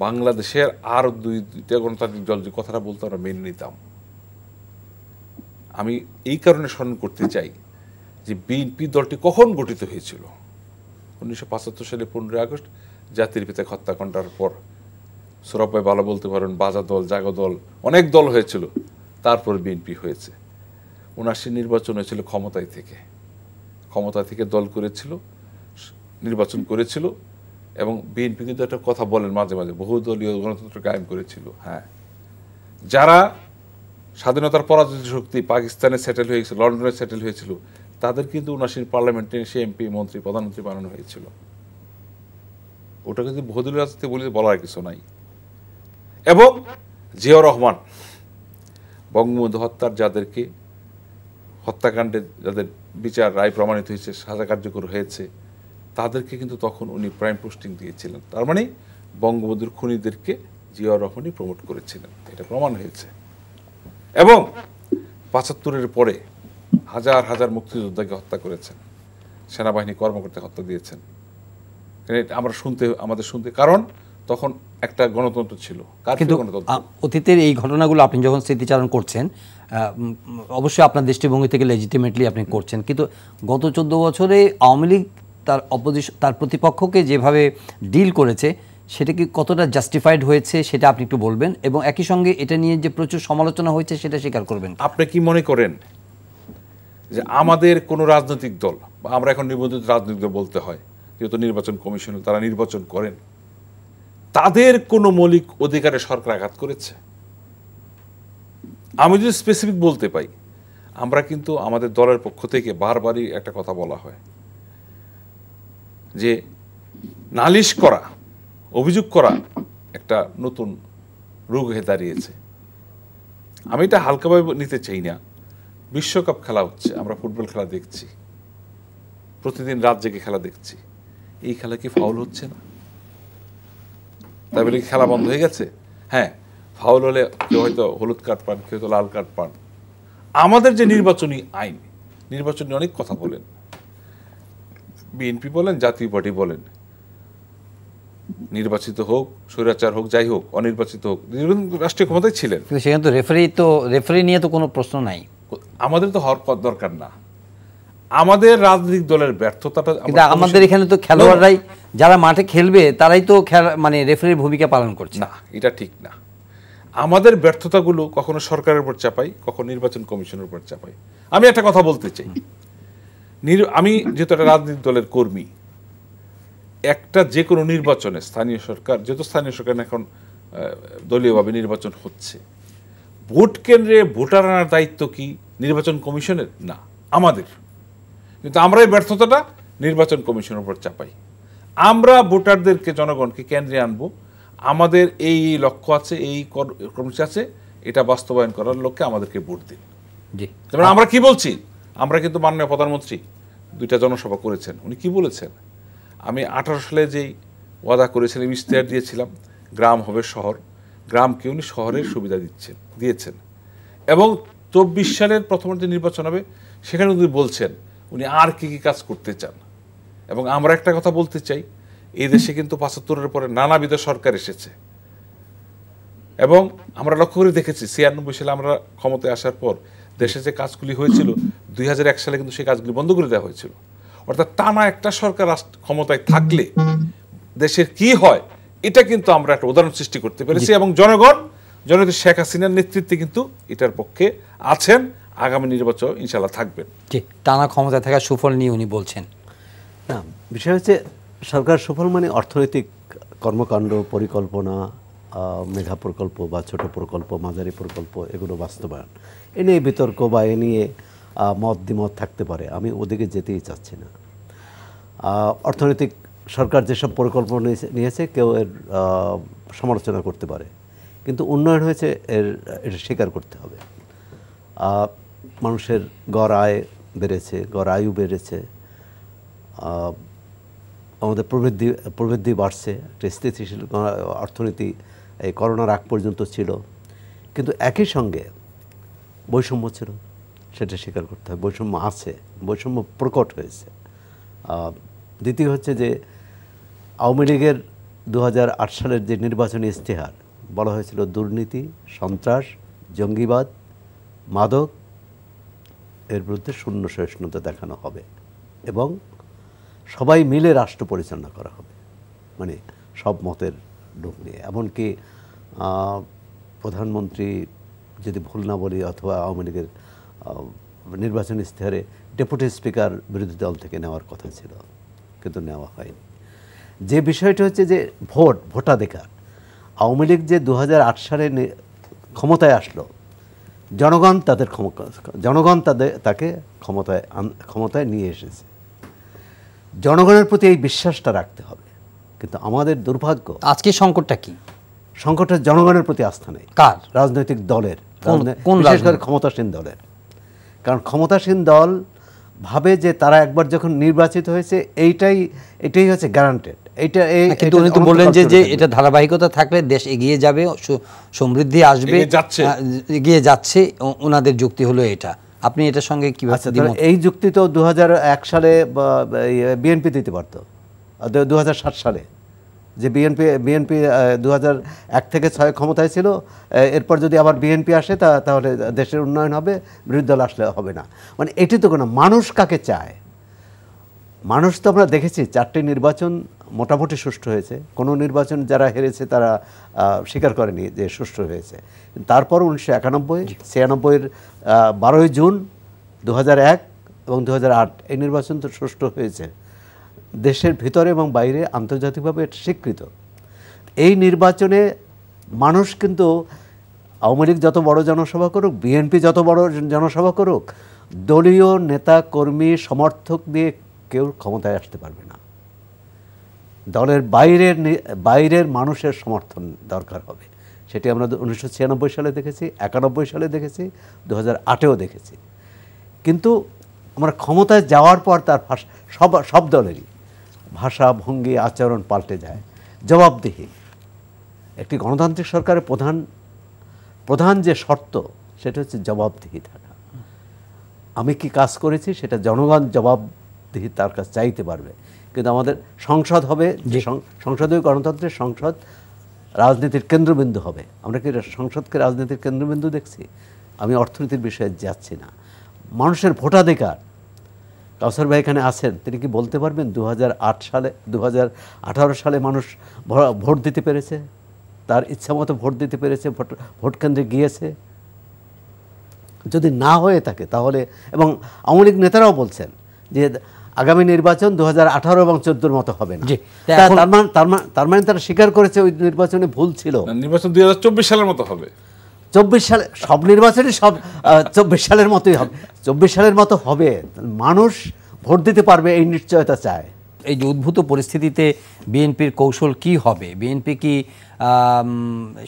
বাংলাদেশের আর 2টা গণতান্ত্রিক দল যে কথাটা বলতে আমরা মেনে নিতাম। আমি এই কারণে স্মরণ করতে চাই যে বিএনপি দলটি কখন গঠিত হয়েছিল? 1975 সালে 15 আগস্ট জাতির পিতাকে হত্যাকাণ্ডের পর। সৌরভ ভাই ভালো বলতে পারেন, বাজা দল, জাগো দল, অনেক দল হয়েছিল, তারপর বিএনপি হয়েছে। 79 নির্বাচন হয়েছিল ক্ষমতা থেকে দল করেছিল, নির্বাচন করেছিল, এবং বিএনপি কিন্তু একটা কথা বলেন মাঝে মাঝে, বহুদলীয় গণতন্ত্র কায়েম করেছিল। হ্যাঁ, যারা স্বাধীনতার পরাজিত শক্তি পাকিস্তানে সেটেল হয়েছিল, লন্ডনে সেটেল হয়েছিল, তাদের কিন্তু 79 পার্লামেন্টে সে এমপি, মন্ত্রী, প্রধানমন্ত্রী বানানো হয়েছিল। ওটা কিন্তু বহুদলীয় রাজনীতি বলে বলার কিছু নাই। এবং জিয়াউর রহমান বঙ্গবন্ধু হত্যার যাদেরকে হত্যাকাণ্ডে যাদের বিচার রায় প্রমাণিত হয়েছে, সাজা কার্যকর হয়েছে, তাদেরকে কিন্তু তখন উনি প্রাইম পোস্টিং দিয়েছিলেন। তার মানে বঙ্গবন্ধুর খুনিদেরকে জিয়াউর রহমানই প্রমোট করেছিলেন, এটা প্রমাণ হয়েছে। এবং 75-এর পরে হাজার হাজার মুক্তিযোদ্ধাকে হত্যা করেছেন, সেনাবাহিনী কর্মকর্তা হত্যা দিয়েছেন। আমাদের শুনতে, কারণ তখন একটা গণতন্ত্র ছিল। কিন্তু অতীতের এই ঘটনাগুলো আপনি যখন স্মৃতিচারণ করছেন, অবশ্যই আপনার দৃষ্টিভঙ্গি থেকে লেজিটিমেটলি আপনি করছেন, কিন্তু গত 14 বছরে আওয়ামী লীগ তার প্রতিপক্ষকে যেভাবে ডিল করেছে সেটা কি কতটা জাস্টিফাইড হয়েছে সেটা আপনি একটু বলবেন, এবং একই সঙ্গে এটা নিয়ে যে প্রচুর সমালোচনা হয়েছে সেটা স্বীকার করবেন। আপনি কি মনে করেন যে আমাদের কোনো রাজনৈতিক দল, বা আমরা এখন নিবন্ধিত রাজনৈতিক দল বলতে হয়, যেহেতু নির্বাচন কমিশন তারা নির্বাচন করেন, তাদের কোনো মৌলিক অধিকারে সরকার আঘাত করেছে? আমি যদি স্পেসিফিক বলতে পাই, আমরা কিন্তু আমাদের দলের পক্ষ থেকে বারবারই একটা কথা বলা হয় যে নালিশ করা, অভিযোগ করা একটা নতুন রোগ হয়ে দাঁড়িয়েছে। আমি এটা হালকাভাবে নিতে চাই না। বিশ্বকাপ খেলা হচ্ছে, আমরা ফুটবল খেলা দেখছি, প্রতিদিন রাত জেগে খেলা দেখছি, এই খেলা কি ফাউল হচ্ছে না? তাই বলে কি খেলা বন্ধ হয়ে গেছে? হ্যাঁ, ফাউল হলে কেউ হয়তো হলুদ কার্ড পান, কেউ হয়তো লাল কার্ড পান। আমাদের যে নির্বাচনী আইন, নির্বাচনী অনেক কথা বলেন, বিএনপি বলেন, জাতীয় পার্টি বলেন, নির্বাচিত হোক, স্বৈরাচার হোক, যাই হোক, অনির্বাচিত হোক, রাষ্ট্রীয় ক্ষমতায় ছিলেন। সেখানে তো রেফারি নিয়ে তো কোনো প্রশ্ন নাই। আমাদের তো হওয়ার দরকার না। আমাদের রাজনৈতিক দলের ব্যর্থতাটা, আমাদের এখানে তো খেলোয়াড়রাই যারা মাঠে খেলবে তারাই তো মানে রেফারির ভূমিকা পালন করছে না, এটা ঠিক না। আমাদের ব্যর্থতাগুলো কখনো সরকারের উপর চাপাই, কখনো নির্বাচন কমিশনের উপর চাপাই। আমি একটা কথা বলতে চাই, আমি যেহেতু একটা রাজনৈতিক দলের কর্মী, একটা যে কোনো নির্বাচনে স্থানীয় সরকার, যেহেতু স্থানীয় সরকার এখন দলীয়ভাবে নির্বাচন হচ্ছে। ভোট কেন্দ্রে ভোটার আনার দায়িত্ব কি নির্বাচন কমিশনের? না, আমাদের। কিন্তু আমরা এই ব্যর্থতাটা নির্বাচন কমিশনের উপর চাপাই। আমরা ভোটারদেরকে, জনগণকে কেন্দ্রে আনবো, আমাদের এই লক্ষ্য আছে, এই কর্মসূচি আছে, এটা বাস্তবায়ন করার লক্ষ্যে আমাদেরকে ভোট দিন। যেমন আমরা কি বলছি, আমরা কিন্তু মাননীয় প্রধানমন্ত্রী 2টা জনসভা করেছেন। উনি কি বলেছেন? আমি 18 সালে যেই ওয়াদা করেছিলাম, ইশতেহার দিয়েছিলাম, গ্রাম হবে শহর, গ্রামকে উনি শহরের সুবিধা দিয়েছেন। এবং 24 সালের প্রথম যে নির্বাচন হবে সেখানে উনি বলছেন উনি আর কি কি কাজ করতে চান। এবং আমরা একটা কথা বলতে চাই, এই দেশে কিন্তু 75-এর পরে নানাবিধ সরকার এসেছে এবং আমরা লক্ষ্য করে দেখেছি 96 সালে আমরা ক্ষমতায় আসার পর দেশে যে কাজগুলি হয়েছিল 2001 সালে কিন্তু সেই কাজগুলি বন্ধ করে দেওয়া হয়েছিল। অর্থাৎ টানা একটা সরকার ক্ষমতায় থাকলে দেশের কি হয় এটা কিন্তু আমরা একটা উদাহরণ সৃষ্টি করতে পেরেছি এবং জনগণ জননেত্রী শেখ হাসিনার নেতৃত্বে কিন্তু এটার পক্ষে আছেন। আগামী নির্বাচন ইনশাআল্লাহ থাকবেন। টানা ক্ষমতায় থাকার সুফল নিয়ে উনি বলছেন। না, বিষয় হচ্ছে সরকার সুফল মানে অর্থনৈতিক কর্মকাণ্ড, পরিকল্পনা, মেগা প্রকল্প বা ছোট প্রকল্প, মাঝারি প্রকল্প, এগুলো বাস্তবায়ন। এ নিয়ে বিতর্ক বা এ নিয়ে মত দ্বিমত থাকতে পারে, আমি ওদিকে যেতেই চাচ্ছি না। অর্থনৈতিক সরকার যেসব পরিকল্পনা নিয়েছে কেউ এর সমালোচনা করতে পারে, কিন্তু উন্নয়ন হয়েছে এটা স্বীকার করতে হবে। মানুষের গড় আয় বেড়েছে, গড় আয়ু বেড়েছে, আমাদের প্রবৃদ্ধি বাড়ছে, একটা স্থিতিশীল অর্থনীতি এই করোনার আগ পর্যন্ত ছিল। কিন্তু একই সঙ্গে বৈষম্য ছিল, সেটা স্বীকার করতে হবে। বৈষম্য আছে, বৈষম্য প্রকট হয়েছে। দ্বিতীয় হচ্ছে যে আওয়ামী লীগের 2008 সালের যে নির্বাচনী ইশতেহার বলা হয়েছিল দুর্নীতি, সন্ত্রাস, জঙ্গিবাদ, মাদক, এর বিরুদ্ধে শূন্য সহিষ্ণুতা দেখানো হবে এবং সবাই মিলে রাষ্ট্র পরিচালনা করা হবে, মানে সব মতের লোক নিয়ে। এমনকি প্রধানমন্ত্রী, যদি ভুল না বলি, অথবা আওয়ামী লীগের নির্বাচনী ইশতেহারে ডেপুটি স্পিকার বিরোধী দল থেকে নেওয়ার কথা ছিল, কিন্তু নেওয়া হয়নি। যে বিষয়টা হচ্ছে যে ভোটাধিকার, আওয়ামী লীগ যে 2008 সালে ক্ষমতায় আসলো, জনগণ তাকে ক্ষমতায় নিয়ে এসেছে। জনগণের প্রতি এই বিশ্বাসটা রাখতে হবে। কিন্তু আমাদের দুর্ভাগ্য, আজকে সংকটটা কি? সংকটের জনগণের প্রতি আস্থা নেই। কার? রাজনৈতিক দলের, কোন বিশেষ করে ক্ষমতাসীন দলের। কারণ ক্ষমতাসীন দল ভাবে যে তারা একবার যখন নির্বাচিত হয়েছে এটাই হচ্ছে গ্যারান্টেড। কিন্তু উনি তো বললেন যে এটা ধারাবাহিকতা থাকলে দেশ এগিয়ে যাবে, সমৃদ্ধি আসবে, এগিয়ে যাচ্ছে। ওনাদের যুক্তি হলো এটা। আপনি এটার সঙ্গে কিভাবে? এই যুক্তি তো 2001 সালে বিএনপি দিতে পারত, 2007 সালে যে বিএনপি 2001 থেকে 6 ক্ষমতায় ছিল, এরপর যদি আবার বিএনপি আসে তাহলে দেশের উন্নয়ন হবে, বিরোধী দল আসলে হবে না। মানে এটি তো কোনো, মানুষ কাকে চায়? মানুষ তো আমরা দেখেছি 4টি নির্বাচন মোটামুটি সুষ্ঠু হয়েছে। কোনো নির্বাচন যারা হেরেছে তারা স্বীকার করেনি যে সুষ্ঠু হয়েছে। তারপর 1991, 96-এর 12ই জুন, 2001 এবং 2008 এই নির্বাচন তো সুষ্ঠু হয়েছে, দেশের ভিতরে এবং বাইরে আন্তর্জাতিকভাবে এটা স্বীকৃত। এই নির্বাচনে মানুষ কিন্তু আওয়ামী লীগ যত বড় জনসভা করুক, বিএনপি যত বড় জনসভা করুক, দলীয় নেতা কর্মী সমর্থক দিয়ে কেউ ক্ষমতায় আসতে পারবে না। দলের বাইরের মানুষের সমর্থন দরকার হবে। সেটি আমরা 1996 সালে দেখেছি, 91 সালে দেখেছি, 2008-এও দেখেছি। কিন্তু আমরা ক্ষমতায় যাওয়ার পর তার সব দলেরই ভাষা, ভঙ্গি, আচরণ পাল্টে যায়। জবাবদিহি একটি গণতান্ত্রিক সরকারের প্রধান যে শর্ত, সেটা হচ্ছে জবাবদিহি থাকা। আমি কি কাজ করেছি সেটা জনগণ জবাবদিহি তার কাছে চাইতে পারবে। কিন্তু আমাদের সংসদ হবে, যে সংসদীয় গণতন্ত্রের সংসদ রাজনীতির কেন্দ্রবিন্দু হবে। আমরা কি সংসদকে রাজনীতির কেন্দ্রবিন্দু দেখছি? আমি অর্থনীতির বিষয়ে যাচ্ছি না। মানুষের ভোটাধিকার, কাউসার ভাই এখানে আছেন, তিনি কি বলতে পারবেন 2018 সালে মানুষ ভোট দিতে পেরেছে? তার ইচ্ছা মতো ভোট দিতে পেরেছে, ভোট কেন্দ্রে গিয়েছে? যদি না হয়ে থাকে তাহলে, এবং আওয়ামী লীগ নেতারাও বলছেন যে আগামী নির্বাচন 2018 এবং 14 মতো হবে না। জি, তার মানে তারা স্বীকার করেছে ওই নির্বাচনে ভুল ছিল। নির্বাচন 2024 সালের মতো হবে। 24 সালে সব নির্বাচনই সব 24 সালের মতোই হবে। 24 সালের মতো হবে, মানুষ ভোট দিতে পারবে এই নিশ্চয়তা চায়। এই যে উদ্ভূত পরিস্থিতিতে বিএনপির কৌশল কি হবে? বিএনপি কি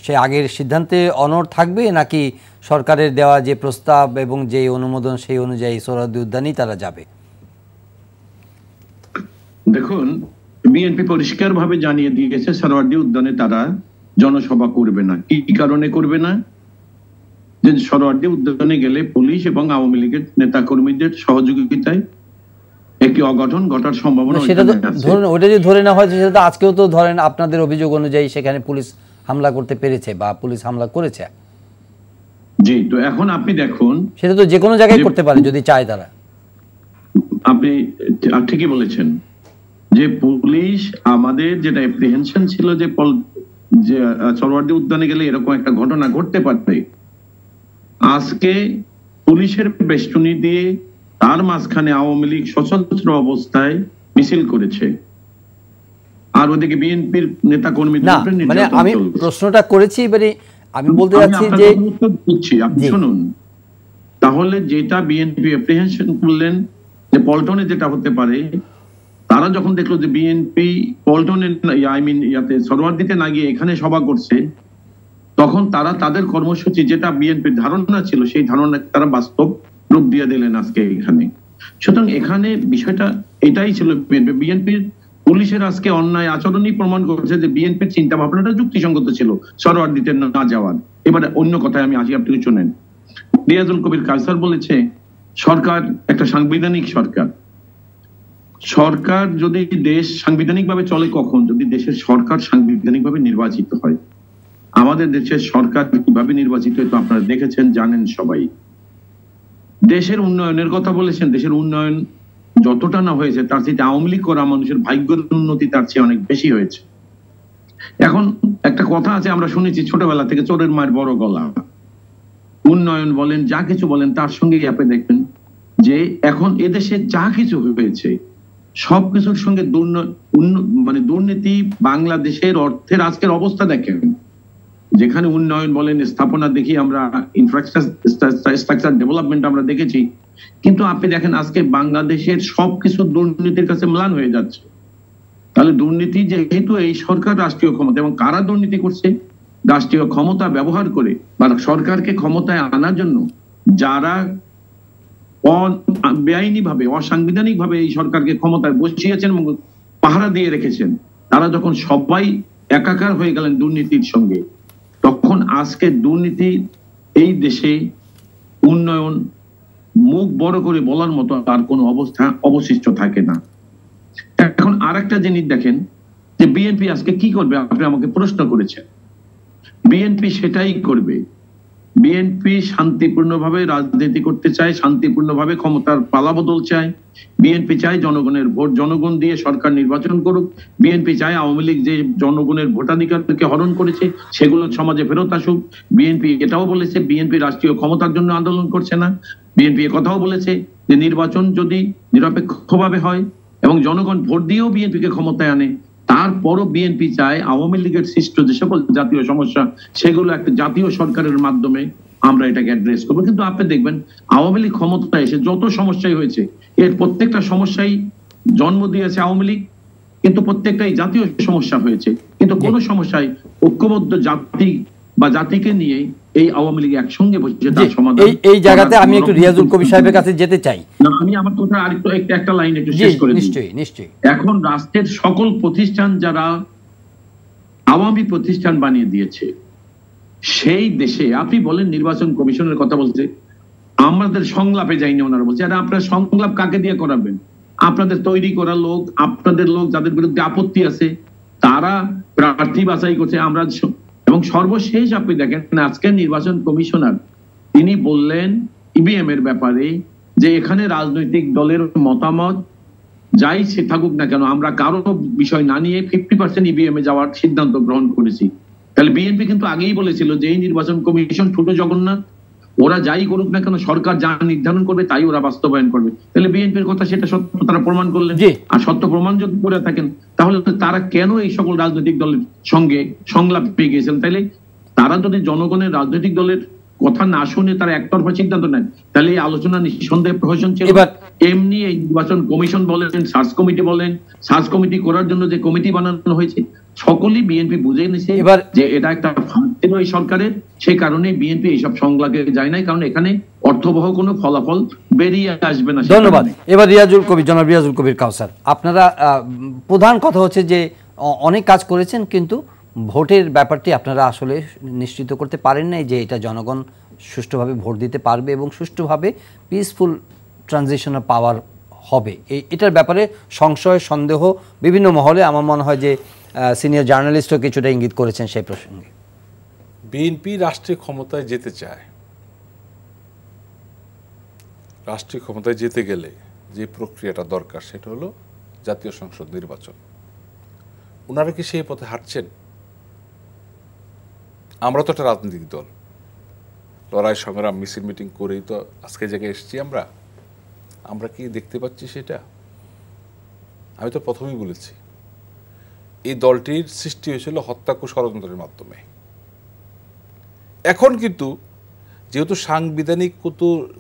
সে আগের সিদ্ধান্তে অনড় থাকবে, নাকি সরকারের দেওয়া যে প্রস্তাব এবং যে অনুমোদন সেই অনুযায়ী সোহরাওয়ার্দী উদ্যানেই তারা যাবে? দেখুন, বিএনপি পরিষ্কারভাবে জানিয়ে দিয়েছে সোহরাওয়ার্দী উদ্যানে তারা জনসভা করবে না। কি কারণে করবে না? যে সোহরাওয়ার্দী উদ্যানে গেলে পুলিশ এবং আওয়ামী লীগের নেতা কর্মীদের সহযোগিতায় একটি অঘটন ঘটার সম্ভাবনা। সেটা তো ধরুন, ওটা যদি ধরে না হয়, সেটা তো আজকেও তো ধরেন আপনাদের অভিযোগ অনুযায়ী সেখানে পুলিশ হামলা করতে পেরেছে বা পুলিশ হামলা করেছে। জি, তো এখন আপনি দেখুন, সেটা তো যে কোনো জায়গায় করতে পারে যদি চায় তারা। আপনি ঠিকই বলেছেন যে পুলিশ, আমাদের যেটা অ্যাপ্রিহেনশন ছিল যে সোহরাওয়ার্দী উদ্যানে গেলে এরকম একটা ঘটনা ঘটতে পারবে, আজকে পুলিশের বেষ্টনী দিয়ে তার মাঝখানে আওয়ামী লীগ সশস্ত্র অবস্থায় মিছিল করেছে, আর ওদিকে বিএনপির নেতা কর্মীদের উপরে মানে নির্যাতন আমি চলছে। প্রশ্নটা করেছি, এবারে আমি বলতে যাচ্ছি যে আপনি শুনুন, তাহলে যেটা বিএনপি অ্যাপ্রিহেনশন করলেন যে পল্টনে যেটা হতে পারে, তারা যখন দেখলো যে বিএনপি পল্টনে সোহরাওয়ার্দীতে না গিয়ে এখানে সভা করছে, তখন তারা তাদের কর্মসূচি যেটা বিএনপির ধারণা ছিল সেই ধারণা তারা বাস্তব রূপ দিয়ে দিলেন আজকে এখানে। সুতরাং এখানে বিষয়টা এটাই ছিল, বিএনপির পুলিশের আজকে অন্যায় আচরণই প্রমাণ করছে যে বিএনপির চিন্তা ভাবনাটা যুক্তিসঙ্গত ছিল সোহরাওয়ার্দীতে না যাওয়ার। এবারে অন্য কথায় আমি আসি, আপনি শুনেন। রিয়াজুল কবির কায়সার বলেছে সরকার একটা সাংবিধানিক সরকার। সরকার যদি দেশ সাংবিধানিকভাবে চলে কখন? যদি দেশের সরকার সাংবিধানিকভাবে নির্বাচিত হয়। আমাদের দেশের সরকার কিভাবে নির্বাচিত হয় তো আপনারা দেখেছেন, জানেন সবাই। দেশের উন্নয়নের কথা বলেছেন, দেশের উন্নয়ন যতটা না হয়েছে তার চেয়ে আওয়ামী লীগ করা মানুষের ভাগ্যের উন্নতি তার চেয়ে অনেক বেশি হয়েছে। এখন একটা কথা আছে, আমরা শুনেছি ছোটবেলা থেকে, চোরের মায়ের বড় গলা। উন্নয়ন বলেন, যা কিছু বলেন, তার সঙ্গে আপনি দেখবেন যে এখন এদেশে যা কিছু হয়েছে সবকিছুর সঙ্গে দুর্নীতি, বাংলাদেশের অর্থের আজকের অবস্থা দেখেন। যেখানে উন্নয়ন বলেন, স্থাপনা দেখি আমরা, ইনফ্রাস্ট্রাকচার ডেভেলপমেন্ট আমরা দেখেছি, কিন্তু আপনি দেখেন আজকে বাংলাদেশের সবকিছু দুর্নীতির কাছে ম্লান হয়ে যাচ্ছে। তাহলে দুর্নীতি যেহেতু এই সরকার রাষ্ট্রীয় ক্ষমতা, এবং কারা দুর্নীতি করছে? রাষ্ট্রীয় ক্ষমতা ব্যবহার করে বা সরকারকে ক্ষমতায় আনার জন্য যারা বেআইনি ভাবে, অসাংবিধানিক ভাবে এই সরকারকে ক্ষমতায় বসিয়েছেন এবং পাহারা দিয়ে রেখেছেন, তারা যখন সবাই একাকার হয়ে গেলেন দুর্নীতির সঙ্গে, তখন আজকে দুর্নীতি এই দেশে উন্নয়ন মুখ বড় করে বলার মতো আর কোনো অবস্থা অবশিষ্ট থাকে না। এখন আর একটা জিনিস দেখেন যে বিএনপি আজকে কি করবে, আপনি আমাকে প্রশ্ন করেছেন। বিএনপি সেটাই করবে। বিএনপি শান্তিপূর্ণভাবে রাজনীতি করতে চায়, শান্তিপূর্ণভাবে ক্ষমতার পালাবদল চায়। বিএনপি চায় জনগণের ভোট জনগণ দিয়ে সরকার নির্বাচন করুক। বিএনপি চায় আওয়ামী লীগ যে জনগণের ভোটাধিকারকে হরণ করেছে সেগুলো সমাজে ফেরত আসুক। বিএনপি এটাও বলেছে বিএনপি রাষ্ট্রীয় ক্ষমতার জন্য আন্দোলন করছে না। বিএনপি কথাও বলেছে যে নির্বাচন যদি নিরপেক্ষভাবে হয় এবং জনগণ ভোট দিয়েও বিএনপিকে ক্ষমতায় আনে, তারপরও বিএনপি চায় আওয়ামী লীগের সৃষ্ট যে সকল জাতীয় সমস্যা সেগুলো একটা জাতীয় সরকারের মাধ্যমে আমরা এটাকে অ্যাড্রেস করবো। কিন্তু আপনি দেখবেন আওয়ামী লীগ ক্ষমতায় এসে যত সমস্যাই হয়েছে, এর প্রত্যেকটা সমস্যাই জন্ম দিয়েছে আওয়ামী লীগ, কিন্তু প্রত্যেকটাই জাতীয় সমস্যা হয়েছে। কিন্তু কোন সমস্যায় ঐক্যবদ্ধ জাতি বা জাতিকে নিয়ে এই আওয়ামী লীগ একসঙ্গে বসে তার সমাধান। এই জায়গাতে আমি একটু রিয়াজুল কবির সাহেবের কাছে যেতে চাই। আমি আমার কথা আরেকটু একটা লাইন একটু শেষ করে দিই। নিশ্চয়ই। এখন রাষ্ট্রের সকল প্রতিষ্ঠান যারা আওয়ামী প্রতিষ্ঠান বানিয়ে দিয়েছে, সেই দেশে আপনি বলেন নির্বাচন কমিশনের কথা বলছে, আমাদের সংলাপে যাইনি ওনারা বলছে। আরে আপনারা সংলাপ কাকে দিয়ে করাবেন? আপনাদের তৈরি করা লোক, আপনাদের লোক যাদের বিরুদ্ধে আপত্তি আছে তারা প্রার্থী বাছাই করছে। আমরা এবং সর্বশেষ আপনি দেখেন আজকের নির্বাচন কমিশনার তিনি বললেন ইভিএম এর ব্যাপারে যে এখানে রাজনৈতিক দলের মতামত যাই সে থাকুক না কেন, আমরা কারো বিষয় না নিয়ে 50% ইভিএম এ যাওয়ার সিদ্ধান্ত গ্রহণ করেছি। তাহলে বিএনপি কিন্তু আগেই বলেছিল যে এই নির্বাচন কমিশন ছোট জগন্নাথ, ওরা যাই করুক না কেন, সরকার যা নির্ধারণ করবে তাই ওরা বাস্তবায়ন করবে। তাহলে বিএনপির কথা সেটা সত্য তারা প্রমাণ করলেন। আর সত্য প্রমাণ যদি করে থাকেন তাহলে তারা কেন এই সকল রাজনৈতিক দলের সঙ্গে সংলাপ পেয়ে গিয়েছেন? তাহলে তারা যদি জনগণের রাজনৈতিক দলের কথা না শুনে তারা একতরফা সিদ্ধান্ত নেন, তাহলে এই আলোচনা নিঃসন্দেহে প্রহসন ছিল। এমনি এই নির্বাচন কমিশন বলেন, সার্চ কমিটি বলেন, সার্চ কমিটি করার জন্য যে কমিটি বানানো হয়েছে, সকলেই বিএনপি বুঝে নিছে যে এটা একটা ফাঁদ ছিল এই সরকারের। সেই কারণে বিএনপি এইসব সংলাপে যায় নাই, কারণ এখানে অর্থবহ কোনো ফলাফল বেরিয়ে আসবে না। ধন্যবাদ। এবার রিয়াজুল কবির, জনাব রিয়াজুল কবির কাউসার, আপনারা প্রধান কথা হচ্ছে যে অনেক কাজ করেছেন, কিন্তু ভোটের ব্যাপারটি আপনারা আসলে নিশ্চিত করতে পারেন নাই যে এটা জনগণ সুষ্ঠুভাবে ভোট দিতে পারবে এবং সুষ্ঠুভাবে পিসফুল ট্রানজিশনাল পাওয়ার হবে। এটার ব্যাপারে সংশয়, সন্দেহ বিভিন্ন মহলে, আমার মনে হয় যে সিনিয়র জার্নালিস্টও কিছুটা ইঙ্গিত করেছেন সেই প্রসঙ্গে। বিএনপি রাষ্ট্রীয় ক্ষমতায় যেতে চায়। রাষ্ট্রীয় ক্ষমতায় যেতে গেলে যে প্রক্রিয়াটা দরকার সেটা হলো জাতীয় সংসদ নির্বাচন। ওনারা কি সেই পথে হাঁটছেন? আমরা তো একটা রাজনৈতিক দল, লড়াই সংগ্রাম মিছিল মিটিং করেই তো আজকে জায়গায় এসেছি। আমরা কি দেখতে পাচ্ছি সেটা? আমি তো প্রথমেই বলেছি এই দলটির সৃষ্টি হয়েছিল হত্যাকু ষড়যন্ত্রের মাধ্যমে। এখন কিন্তু যেহেতু সাংবিধানিক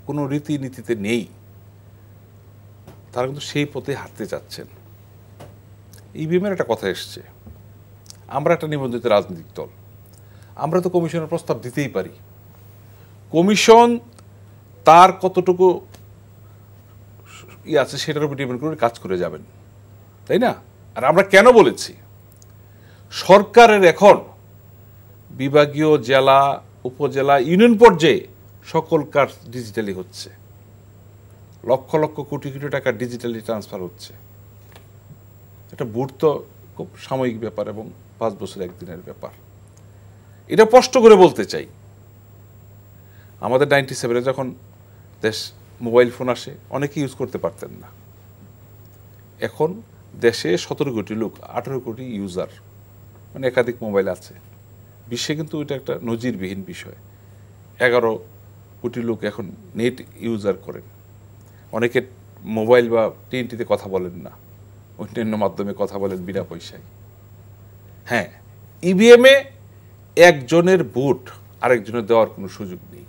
কোনো রীতিনীতিতে নেই, তারা কিন্তু সেই পথে হাঁটতে চাচ্ছেন। ইভিএমের একটা কথা এসছে, আমরা একটা নিবন্ধিত রাজনৈতিক দল, আমরা তো কমিশনের প্রস্তাব দিতেই পারি। কমিশন তার কতটুকু আছে সেটার উপর ডিপেন্ড করে কাজ করে যাবেন, তাই না? আর আমরা কেন বলেছি, সরকারের এখন বিভাগীয়, জেলা, উপজেলা, ইউনিয়ন পর্যায়ে সকল কাজ ডিজিটালি হচ্ছে। লক্ষ লক্ষ কোটি কোটি টাকা ডিজিটালি ট্রান্সফার হচ্ছে। এটা বুট তো খুব সাময়িক ব্যাপার এবং 5 বছর একদিনের ব্যাপার। এটা স্পষ্ট করে বলতে চাই, আমাদের 97-এ যখন দেশ মোবাইল ফোন আসে অনেকে ইউজ করতে পারতেন না। এখন দেশে 17 কোটি লোক, 18 কোটি ইউজার, মানে একাধিক মোবাইল আছে। বিশ্বে কিন্তু এটা একটা নজিরবিহীন বিষয়। 11 কোটি লোক এখন নেট ইউজার করেন। অনেকে মোবাইল বা টিএনটিতে কথা বলেন না, অন্যান্য মাধ্যমে কথা বলেন বিনা পয়সায়। হ্যাঁ, ইভিএমে একজনের ভোট আরেকজনের দেওয়ার কোনো সুযোগ নেই।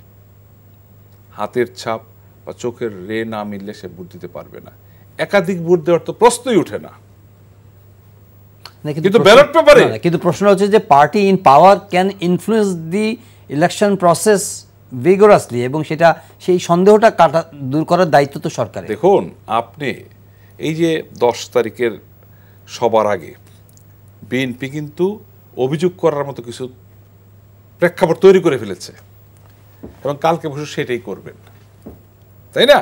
হাতের ছাপ বা চোখের রে না মিললে সে ভোট দিতে পারবে না। একাধিক ভোট দেওয়ার তো প্রশ্নই ওঠে না। কিন্তু ব্যালট পেপারে, কিন্তু প্রশ্ন হচ্ছে যে party in power can influence the election process vigorously, এবং সেটা সেই সন্দেহটা দূর করার দায়িত্ব তো সরকারের। দেখুন, আপনি এই যে 10 তারিখের সবার আগে বিএনপি কিন্তু অভিযোগ করার মতো কিছু প্রেক্ষাপট তৈরি করে ফেলেছে এবং কালকে বসে সেটাই করবেন, তাই না?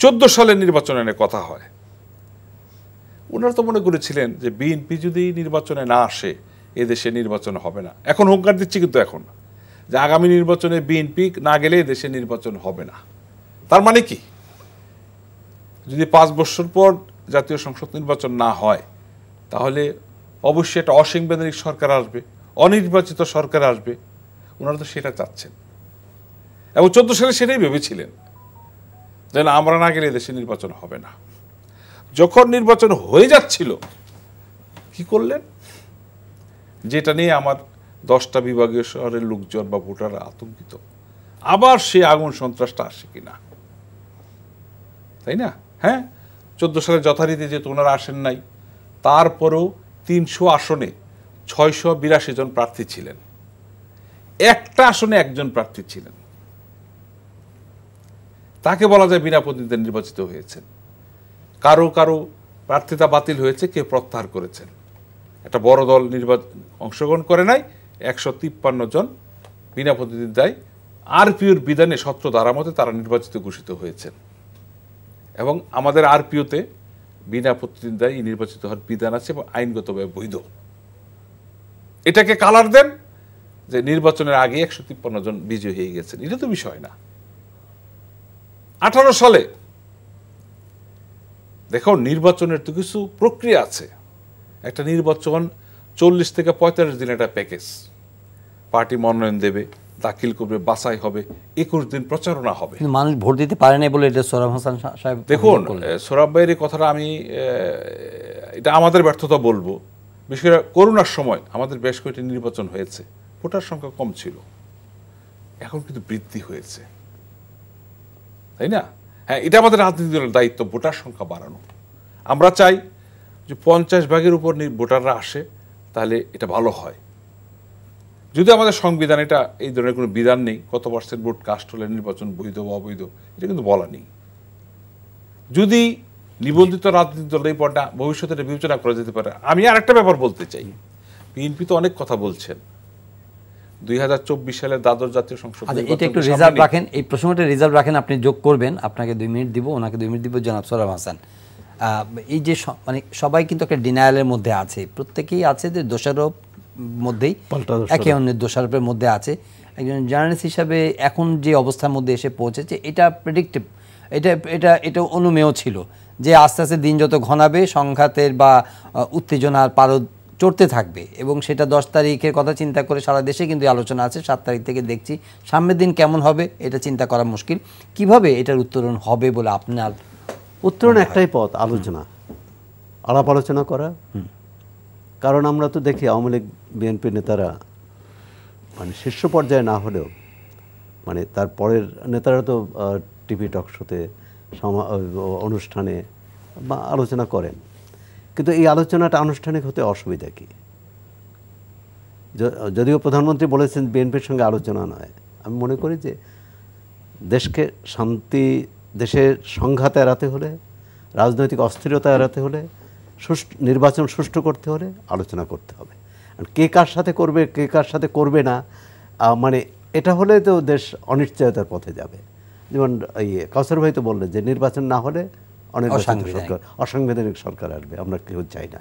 14 সালের নির্বাচনে নিয়ে কথা হয়। ওনারা তো মনে করেছিলেন যে বিএনপি যদি নির্বাচনে না আসে এদেশে নির্বাচন হবে না। এখন হুঙ্কার দিচ্ছি কিন্তু এখন যে আগামী নির্বাচনে বিএনপি না গেলে দেশে নির্বাচন হবে না। তার মানে কি, যদি 5 বছর পর জাতীয় সংসদ নির্বাচন না হয় তাহলে অবশ্যই একটা অসাংবিধানিক সরকার আসবে, অনির্বাচিত সরকার আসবে। ওনারা তো সেটা চাচ্ছেন এবং 14 সালে সেটাই ভেবেছিলেন যে না, আমরা না গেলে দেশে নির্বাচন হবে না। যখন নির্বাচন হয়ে যাচ্ছিল কি করলেন, যেটা নিয়ে আমার 10টা বিভাগীয় শহরের লোকজন বা ভোটাররা আতঙ্কিত, আবার সে আগুন সন্ত্রাসটা আসে কিনা, তাই না? হ্যাঁ, 14 সালে যথারীতি যেহেতু ওনারা আসেন নাই, তারপরেও 300 আসনে 682 জন প্রার্থী ছিলেন, একটা আসনে একজন প্রার্থী ছিলেন, তাকে বলা যায় বিনা প্রতিদ্বন্দ্বিতা নির্বাচিত হয়েছেন। কারো কারো প্রার্থিতা বাতিল হয়েছে, কেউ প্রত্যাহার করেছেন। একটা বড় দল অংশগ্রহণ করে নাই, 153 জন বিনা প্রতিদ্বন্দ্বিতায় আরপিওর বিধানে 17 ধারা মতে তারা নির্বাচিত ঘোষিত হয়েছেন। এবং আমাদের আরপিওতে বিনা প্রতিদ্বন্দ্বিতায় নির্বাচিত হওয়ার বিধান আছে এবং আইনগতভাবে বৈধ। এটাকে কালার দেন যে নির্বাচনের আগে 153 জন বিজয়ী হয়ে গেছেন, এটা তো বিষয় না। 18 সালে দেখো, নির্বাচনের তো কিছু প্রক্রিয়া আছে। একটা নির্বাচন 40 থেকে 45 দিন একটা প্যাকেজ। পার্টি মনোনয়ন দেবে, দাখিল করবে, বাছাই হবে, 21 দিন প্রচারণা হবে। কিন্তু মানুষ ভোট দিতে পারে না বলে এটা সোহরাব হোসেন সাহেব দেখুন, সোহরাব ভাইয়ের এই কথাটা আমি এটা আমাদের ব্যর্থতা বলবো। বিশেষ করে করোনার সময় আমাদের বেশ কয়েকটি নির্বাচন হয়েছে, ভোটার সংখ্যা কম ছিল, এখন কিন্তু বৃদ্ধি হয়েছে, তাই না? হ্যাঁ, এটা আমাদের রাজনীতি দলের দায়িত্ব, ভোটার সংখ্যা বাড়ানো। আমরা চাই যে 50% উপর ভোটাররা আসে, তাহলে এটা ভালো হয়। যদি আমাদের সংবিধান এটা এই ধরনের কোনো বিধান নেই, কত % ভোট কাস্ট হলে নির্বাচন বৈধ বা অবৈধ, এটা কিন্তু বলা নেই। যদি নিবন্ধিত রাজনৈতিক দল এই পর্যায়ে ভবিষ্যতে এটা বিবেচনা করা যেতে পারে। আমি আর একটা ব্যাপার বলতে চাই, বিএনপি তো অনেক কথা বলছেন, 2024 সালের দ্বাদশ জাতীয় সংসদ। এটা একটু রিজার্ভ রাখেন, এই প্রসঙ্গটা রিজার্ভ রাখেন, আপনি যোগ করবেন, আপনাকে 2 মিনিট দিব, ওনাকে 2 মিনিট দিব। জনাব সোহরাব হোসেন, এই যে মানে সবাই কিন্তু একটা ডিনায়ালের মধ্যে আছে, প্রত্যেকেই আছে যে দোষারোপ মধ্যেই, একে অন্যের দোষারোপের মধ্যে আছে। একজন জার্নালিস্ট হিসাবে এখন যে অবস্থার মধ্যে এসে পৌঁছেছে, এটা প্রেডিক্টেড, এটা অনুমেয় ছিল যে আস্তে আস্তে দিন যত ঘনাবে সংঘাতের বা উত্তেজনার পারদ চড়তে থাকবে, এবং সেটা 10 তারিখের কথা চিন্তা করে সারা দেশে কিন্তু আলোচনা আছে। 7 তারিখ থেকে দেখছি, সামনের দিন কেমন হবে এটা চিন্তা করা মুশকিল। কিভাবে এটার উত্তরণ হবে বলে আপনার? উত্তরণ একটাই পথ, আলোচনা, আলাপ আলোচনা করা। কারণ আমরা তো দেখি আওয়ামী লীগ বিএনপি নেতারা মানে শীর্ষ পর্যায়ে না হলেও মানে তারপরের নেতারা তো টিভি টক শোতে অনুষ্ঠানে বা আলোচনা করেন, কিন্তু এই আলোচনাটা আনুষ্ঠানিক হতে অসুবিধা কি? যদিও প্রধানমন্ত্রী বলেছেন বিএনপির সঙ্গে আলোচনা নয়, আমি মনে করি যে দেশকে শান্তি, দেশের সংঘাত এড়াতে হলে, রাজনৈতিক অস্থিরতা এড়াতে হলে, নির্বাচন সুষ্ঠু করতে হলে আলোচনা করতে হবে। কে কার সাথে করবে, কে কার সাথে করবে না, মানে এটা হলে তো দেশ অনিশ্চয়তার পথে যাবে। যেমন কাউসার ভাই তো বললেন যে নির্বাচন না হলে অসাংবিধানিক সরকার আসবে, আমরা কেউ চাই না।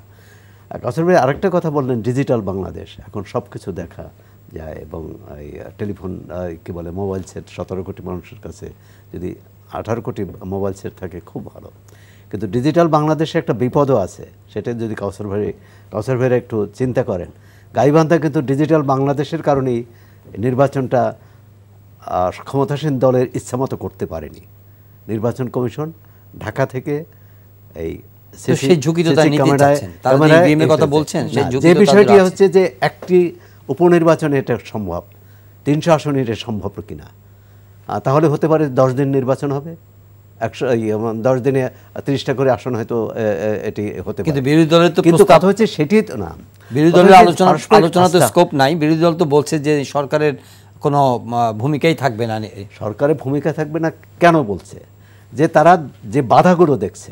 কাউসার ভাই আরেকটা কথা বললেন, ডিজিটাল বাংলাদেশ, এখন সব কিছু দেখা যায় এবং এই টেলিফোন কী বলে মোবাইল সেট 17 কোটি মানুষের কাছে যদি 18 কোটি মোবাইল সেট থাকে খুব ভালো, কিন্তু ডিজিটাল বাংলাদেশে একটা বিপদও আছে। সেটা যদি কাউসার ভাইয়ের একটু চিন্তা করেন, গাইবান্ধা কিন্তু ডিজিটাল বাংলাদেশের কারণেই নির্বাচনটা ক্ষমতাসীন দলের ইচ্ছামতো করতে পারেনি। নির্বাচন কমিশন ঢাকা থেকে এই যে বিষয়টি হচ্ছে যে একটি উপনির্বাচনে এটা সম্ভব, 300 আসনে এটা সম্ভব কিনা, তাহলে হতে পারে 10 দিন নির্বাচন হবে, 10 দিনে 30টা করে আসন হয়তো এটি হতে পারে। কিন্তু বিরোধী দলের তো কিন্তু কথা হচ্ছে সেটি তো না, বিরোধী দলের আলোচনা তো স্কোপ নাই। বিরোধী দল তো বলছে যে সরকারের কোনো ভূমিকাই থাকবে না। সরকারের ভূমিকা থাকবে না কেন বলছে? যে তারা যে বাধাগুলো দেখছে,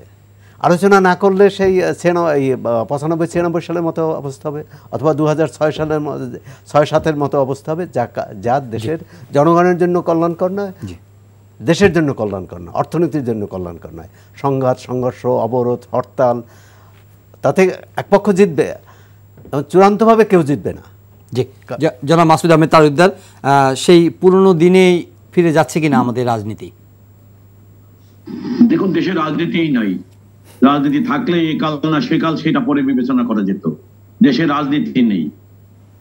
আলোচনা না করলে সেই 95-96 সালের মতো অবস্থা হবে, অথবা 2006 সালের 6-7-এর মতো অবস্থা হবে, যা দেশের জনগণের জন্য কল্যাণকর নয়, দেশের জন্য কল্যাণকর নয়, অর্থনীতির জন্য কল্যাণকর নয়। সংঘাত, সংঘর্ষ, অবরোধ, হরতাল, তাতে এক পক্ষ জিতবে, চূড়ান্তভাবে কেউ জিতবে না। জি, জনাব মাসুদ আহমেদ তালুকদার, সেই পুরনো দিনেই ফিরে যাচ্ছে কিনা আমাদের রাজনীতি? দেখুন, দেশের রাজনীতিই নাই। রাজনীতি থাকলে এ কাল না সে কাল সেটা পরে বিবেচনা করা যেত। দেশের রাজনীতি নেই।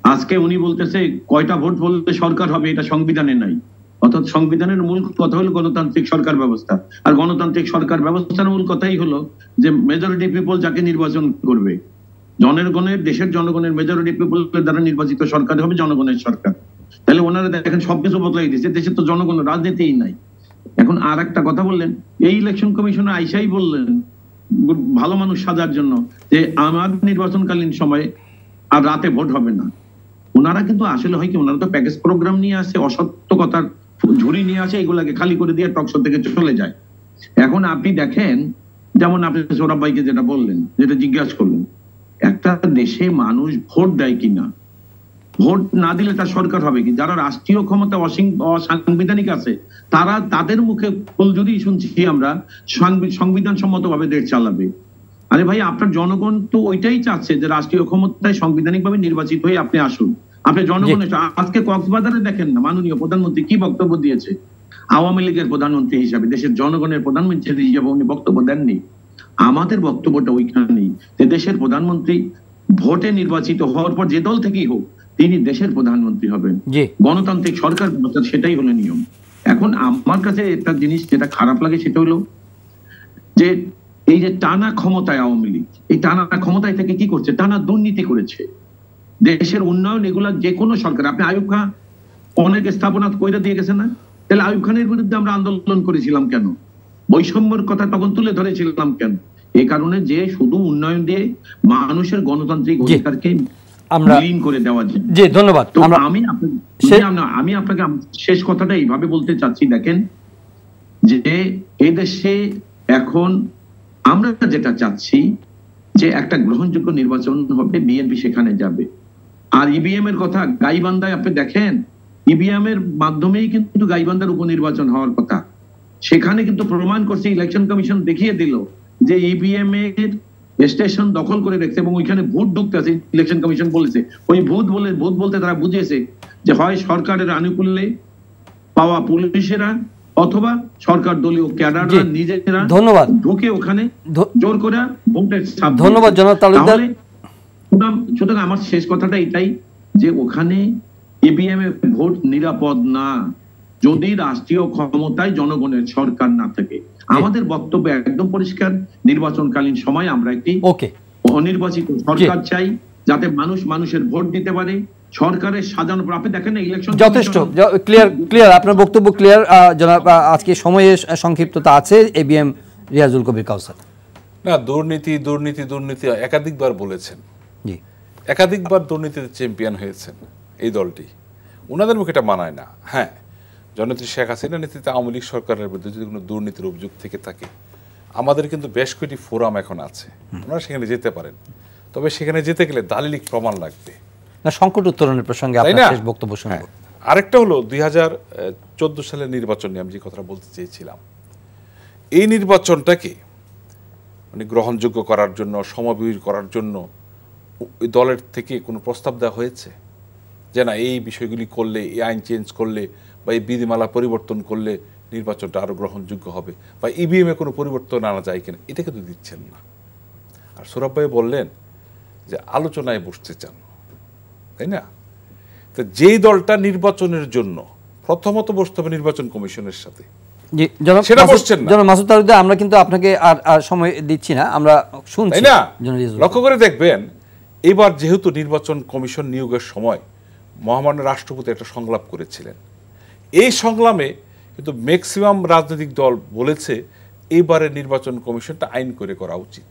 আজকে উনি বলতেছে কয়টা ভোট বলতে সরকার হবে, এটা সংবিধানে নাই। অর্থাৎ সংবিধানের মূল কথা হলো গণতান্ত্রিক সরকার ব্যবস্থা, আর গণতান্ত্রিক সরকার ব্যবস্থার মূল কথাই হলো যে মেজরিটি পিপল যাকে নির্বাচন করবে, জনগণের, দেশের জনগণের মেজরিটি পিপলের দ্বারা নির্বাচিত সরকার হবে জনগণের সরকার। তাহলে ওনারা দেখেন সবকিছু বদলাই দিচ্ছে, দেশে তো জনগণ, রাজনীতিই নাই। এখন আর একটা কথা বললেন, এই ইলেকশন কমিশনে আইসাই বললেন ভালো মানুষ সাজার জন্য যে আমার নির্বাচনকালীন সময় আর রাতে ভোট হবে না। ওনারা কিন্তু আসলে হয় কি, ওনারা তো প্যাকেজ প্রোগ্রাম নিয়ে আসে, অসত্য কথার ঝুড়ি নিয়ে আসে, এগুলাকে খালি করে দিয়ে টকশো থেকে চলে যায়। এখন আপনি দেখেন, যেমন আপনি সৌরভ ভাইকে যেটা বললেন, যেটা জিজ্ঞাসা করলেন, একটা দেশে মানুষ ভোট দেয় কিনা, ভোট না দিলে তার সরকার হবে কি? যারা রাষ্ট্রীয় ক্ষমতা অসাংবিধানিক আছে, তারা, তাদের মুখে যদি শুনছি আমরা সংবিধান সম্মত ভাবে দেশ চালাবে। আরে ভাই, আপনার জনগণ তো ওইটাই চাচ্ছে যে রাষ্ট্রীয় ক্ষমতায় সাংবিধানিক ভাবে নির্বাচিত হয়ে আপনি আসুন। আপনি জনগণের, আজকে কক্সবাজারে দেখেন না মাননীয় প্রধানমন্ত্রী কি বক্তব্য দিয়েছে। আওয়ামী লীগের প্রধানমন্ত্রী হিসাবে, দেশের জনগণের প্রধানমন্ত্রী হিসাবে উনি বক্তব্য দেননি। আমাদের বক্তব্যটা ওইখানেই যে দেশের প্রধানমন্ত্রী ভোটে নির্বাচিত হওয়ার পর যে দল থেকেই হোক, তিনি দেশের প্রধানমন্ত্রী হবেন, জি। গণতান্ত্রিক সরকার, সেটাই হলো নিয়ম। এখন আমার কাছে একটা জিনিস যেটা খারাপ লাগে সেটা হলো যে এই যে টানা ক্ষমতায় আওয়ামী লীগ, এই টানা ক্ষমতায় থেকে কি করছে? টানা দুর্নীতি করেছে। দেশের উন্নয়ন এগুলা যে কোনো সরকার, আপনি আইয়ুব খান অনেক স্থাপনা কইরা দিয়ে গেছে না? তাহলে আইয়ুব খানের বিরুদ্ধে আমরা আন্দোলন করেছিলাম কেন? বৈষম্যের কথা তখন তুলে ধরেছিলাম কেন? এই কারণে যে শুধু উন্নয়ন দিয়ে মানুষের গণতান্ত্রিক অধিকারকে আমরা বিলীন করে দেওয়া যায়। জি, ধন্যবাদ। তো আমি আপনাকে শেষ কথাটা এইভাবে বলতে চাচ্ছি, দেখেন যে এই দেশে এখন আমরা যেটা চাচ্ছি যে একটা গ্রহণযোগ্য নির্বাচন হবে, বিএনপি সেখানে যাবে। আর ইভিএম এর কথা, গাইবান্ধায় আপনি দেখেন ইভিএম এর মাধ্যমেই কিন্তু গাইবান্ধার উপনির্বাচন হওয়ার কথা। সেখানে কিন্তু প্রমাণ করছে, ইলেকশন কমিশন দেখিয়ে দিল যে ইভিএম এর স্টেশন দখল করে রেখেছে এবং ওইখানে ভোট ঢুকতেছে। ইলেকশন কমিশন বলেছে, ওই ভোট বলতে তারা বুঝিয়েছে যে হয় সরকারের আনুকূল্যে পাওয়া পুলিশেরা অথবা সরকার দলীয় ক্যাডাররা নিজেরা ধন্যবাদ ঢুকে ওখানে জোর করে ভোটের ছাপ। ধন্যবাদ জনাব তালুকদার। সুতরাং আমার শেষ কথাটা এটাই যে ওখানে ইভিএম এ ভোট নিরাপদ না যদি রাষ্ট্রীয় ক্ষমতায় জনগণের সরকার না থাকে। আমাদের বক্তব্য একদম পরিষ্কার, নির্বাচনকালীন সময় আমরা একটি অনির্বাচিত সরকার চাই যাতে মানুষ মানুষের ভোট দিতে পারে। সরকারের সাজানো, আপনি দেখেন না ইলেকশন যথেষ্ট ক্লিয়ার, আপনার বক্তব্য ক্লিয়ার জনাব। আজকে সময়ে সংক্ষিপ্ততা আছে। এবিএম রিয়াজুল কবির কাউসার। না, দুর্নীতি দুর্নীতি দুর্নীতি একাধিকবার বলেছেন, জি, একাধিকবার দুর্নীতিতে চ্যাম্পিয়ন হয়েছেন এই দলটি। ওনাদের মুখে এটা মানায় না। হ্যাঁ, জননেত্রী শেখ হাসিনা নেতৃত্বে আওয়ামী লীগ সরকারের বিরুদ্ধে যদি কোনো দুর্নীতির অভিযোগ থেকে থাকে, আমাদের কিন্তু বেশ কয়েকটি ফোরাম এখন আছে, ওনারা সেখানে যেতে পারেন। তবে সেখানে যেতে গেলে দালিলিক প্রমাণ লাগবে। না, সংকট উত্তরণের প্রসঙ্গে আপনার শেষ বক্তব্য শুনব। আরেকটা হলো 2014 সালের নির্বাচন নিয়ে আমি যে কথাটা বলতে চেয়েছিলাম, এই নির্বাচনটাকে মানে গ্রহণযোগ্য করার জন্য, সমবিহিত করার জন্য ওই দলের থেকে কোনো প্রস্তাব দেওয়া হয়েছে যে না এই বিষয়গুলি করলে, এই আইন চেঞ্জ করলে বা এই বিধিমালা পরিবর্তন করলে নির্বাচনটা আরও গ্রহণযোগ্য হবে, বা ইভিএমে কোনো পরিবর্তন আনা যায় কিনা, এটা কিন্তু দিচ্ছেন না। আর সৌরভ ভাই বললেন যে আলোচনায় বসতে চান, তাই না? তো যেই দলটা নির্বাচনের জন্য প্রথমত বসতে হবে নির্বাচন কমিশনের সাথে, সেটা বসছেন না। জনাব মাসুদ তালুকদার, আমরা কিন্তু আপনাকে আর সময় দিচ্ছি না, আমরা শুনছি না। লক্ষ্য করে দেখবেন, এবার যেহেতু নির্বাচন কমিশন নিয়োগের সময় মহামান্য রাষ্ট্রপতি একটা সংলাপ করেছিলেন, এই সংলাপে কিন্তু ম্যাক্সিমাম রাজনৈতিক দল বলেছে এইবারের নির্বাচন কমিশনটা আইন করে করা উচিত,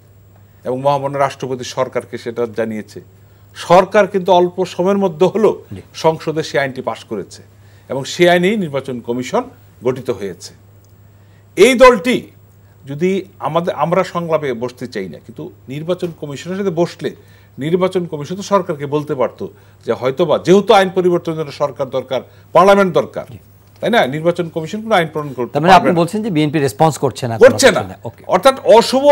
এবং মহামান্য রাষ্ট্রপতি সরকারকে সেটা জানিয়েছে। সরকার কিন্তু অল্প সময়ের মধ্যে হলো সংসদে সেই আইনটি পাশ করেছে এবং সেই আইনেই নির্বাচন কমিশন গঠিত হয়েছে। এই দলটি যদি আমরা সংলাপে বসতে চাই না, কিন্তু নির্বাচন কমিশনের সাথে বসলে নির্বাচন কমিশন তো সরকারকে বলতে পারতো যে হয়তোবা যেহেতু আইন পরিবর্তনের জন্য সরকার দরকার, পার্লামেন্ট দরকার, তাই না? নির্বাচন কমিশন কোনো আইন প্রণয়ন করতে পারবে না। আপনি বলছেন যে বিএনপি রেসপন্স করছে না, অর্থাৎ অশুভ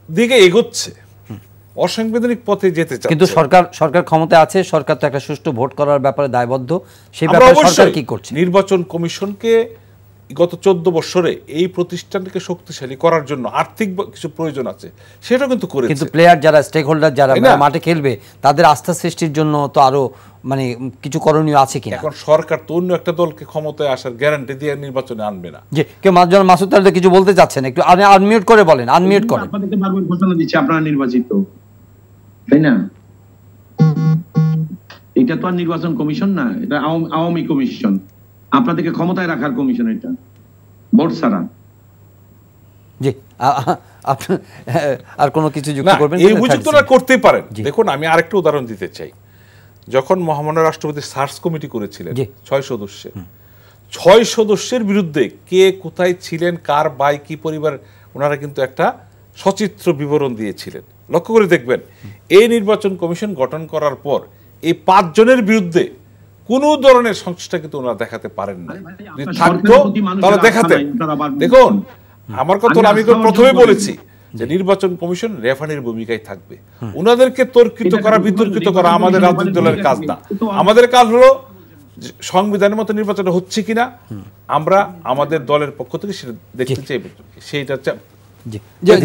দিকে এগোচ্ছে, অসাংবিধানিক পথে যেতে চাচ্ছে। কিন্তু সরকার ক্ষমতায় আছে, সরকার তো একটা সুষ্ঠু ভোট করার ব্যাপারে দায়বদ্ধ। সেই ব্যাপারে সরকার কি করছে? নির্বাচন কমিশনকে গত 14 বছরে এই প্রতিষ্ঠানকে শক্তিশালী করার জন্য আর্থিক কিছু প্রয়োজন আছে, সেটা কিন্তু করেছে। কিন্তু প্লেয়ার যারা, স্টেক হোল্ডার যারা মাঠে খেলবে, তাদের আস্থা সৃষ্টির জন্য তো আরো মানে কিছু করণীয় আছে কিনা? এখন সরকার তো অন্য একটা দলকে ক্ষমতায় আসার গ্যারান্টি দিয়ে নির্বাচনে আনবে না। জি, কেউ মাসুদ তালুকদার কিছু বলতে চাচ্ছেন? একটু আনমিউট করে বলেন, আনমিউট করেন। আপনাদেরকে বারবার ঘোষণা দিচ্ছি আপনারা নির্বাচিত, তাই না? এটা তো আর নির্বাচন কমিশন না, এটা আওয়ামী কমিশন, আপনাদেরকে ক্ষমতায় রাখার কমিশন, এটা ভোট ছাড়া। জি, আর কোনো কিছু যুক্ত করবেন? এই যুক্তটা করতেই পারেন। দেখুন, আমি আরেকটা উদাহরণ দিতে চাই। যখন মহামান্য রাষ্ট্রপতি সার্চ কমিটি করেছিলেন 6 সদস্যের, 6 সদস্যের বিরুদ্ধে কে কোথায় ছিলেন, কার ভাই কি পরিবার, ওনারা কিন্তু একটা সচিত্র বিবরণ দিয়েছিলেন। লক্ষ্য করে দেখবেন, এই নির্বাচন কমিশন গঠন করার পর এই 5 জনের বিরুদ্ধে কোন ধরনের সংশ্লিষ্টতা কিন্তু ওনারা দেখাতে পারেন না। থাকতো তারা দেখাতেন। দেখুন, আমার কথা আমি প্রথমে বলেছি যে নির্বাচন কমিশন রেফারির ভূমিকায় থাকবে। ওনাদেরকে তর্কিত করা, বিতর্কিত করা আমাদের রাজনৈতিক দলের কাজ না। আমাদের কাজ হলো সংবিধানের মতো নির্বাচন হচ্ছে কিনা আমরা আমাদের দলের পক্ষ থেকে সেটা দেখতে চাই, সেইটা জি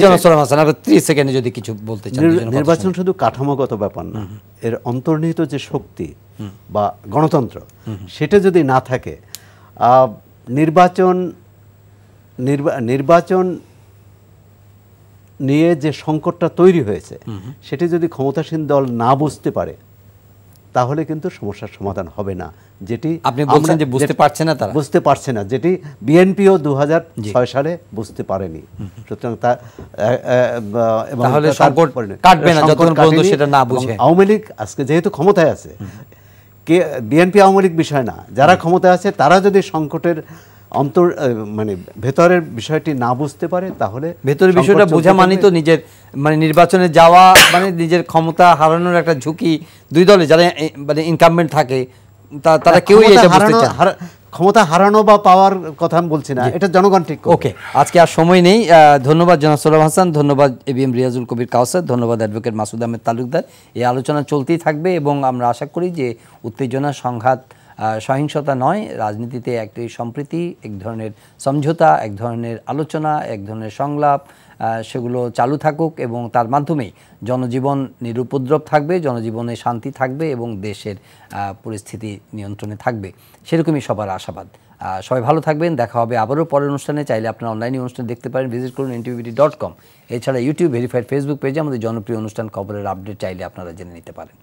জনাব সালাম হাসান, আপনি 30 সেকেন্ডে যদি কিছু বলতে চান। নির্বাচন শুধু কাঠামোগত ব্যাপার না, এর অন্তর্নিহিত যে শক্তি বা গণতন্ত্র সেটা যদি না থাকে, নির্বাচন নিয়ে যে সংকটটা তৈরি হয়েছে সেটি যদি ক্ষমতাসীন দল না বুঝতে পারে তাহলে কিন্তু সমস্যার সমাধান হবে না। যেটি আপনি বলছেন যে বুঝতে পারছে না, যেটি বিএনপিও 2006 সালে বুঝতে পারেনি। সুতরাং তাহলে সংকট কাটবে না যতক্ষণ পর্যন্ত সেটা না বুঝে। আওয়ামী লীগ আজকে যেহেতু ক্ষমতায় আছে, বিএনপি আওয়ামী লীগ বিষয় না, যারা ক্ষমতায় আছে তারা যদি সংকটের মানে ভেতরের বিষয়টি না বুঝতে পারে তাহলে ভেতরের বিষয়টা বোঝা মানে তো নিজের মানে নির্বাচনে যাওয়া মানে নিজের ক্ষমতা হারানোর একটা ঝুঁকি। দুই দলে যারা মানে ইনকামবেন্ট থাকে তারা কেউই এটা বুঝতে চায় না। ক্ষমতা হারানো বা পাওয়ার কথা আমি বলছি না, এটা জনগণ ঠিক করবে। ওকে, আজকে আর সময় নেই। ধন্যবাদ জনাব সালাম হাসান, ধন্যবাদ এবিএম রিয়াজুল কবির কাউসার, ধন্যবাদ অ্যাডভোকেট মাসুদ আহমেদ তালুকদার। এই আলোচনা চলতেই থাকবে এবং আমরা আশা করি যে উত্তেজনা, সংঘাত, সহিংসতা নয়, রাজনীতিতে একটি সম্প্রীতি, এক ধরনের সমঝোতা, এক ধরনের আলোচনা, এক ধরনের সংলাপ সেগুলো চালু থাকুক এবং তার মাধ্যমেই জনজীবন নিরুপদ্রব থাকবে, জনজীবনে শান্তি থাকবে এবং দেশের পরিস্থিতি নিয়ন্ত্রণে থাকবে, সেরকমই সবার আশাবাদ। সবাই ভালো থাকবেন, দেখা হবে আবারও পরের অনুষ্ঠানে। চাইলে আপনারা অনলাইনে অনুষ্ঠান দেখতে পারেন, ভিজিট করুন ntvbt.com। এছাড়া ইউটিউব ভেরিফাইড ফেসবুক পেজে আমাদের জনপ্রিয় অনুষ্ঠান খবরের আপডেট চাইলে আপনারা জেনে নিতে পারেন।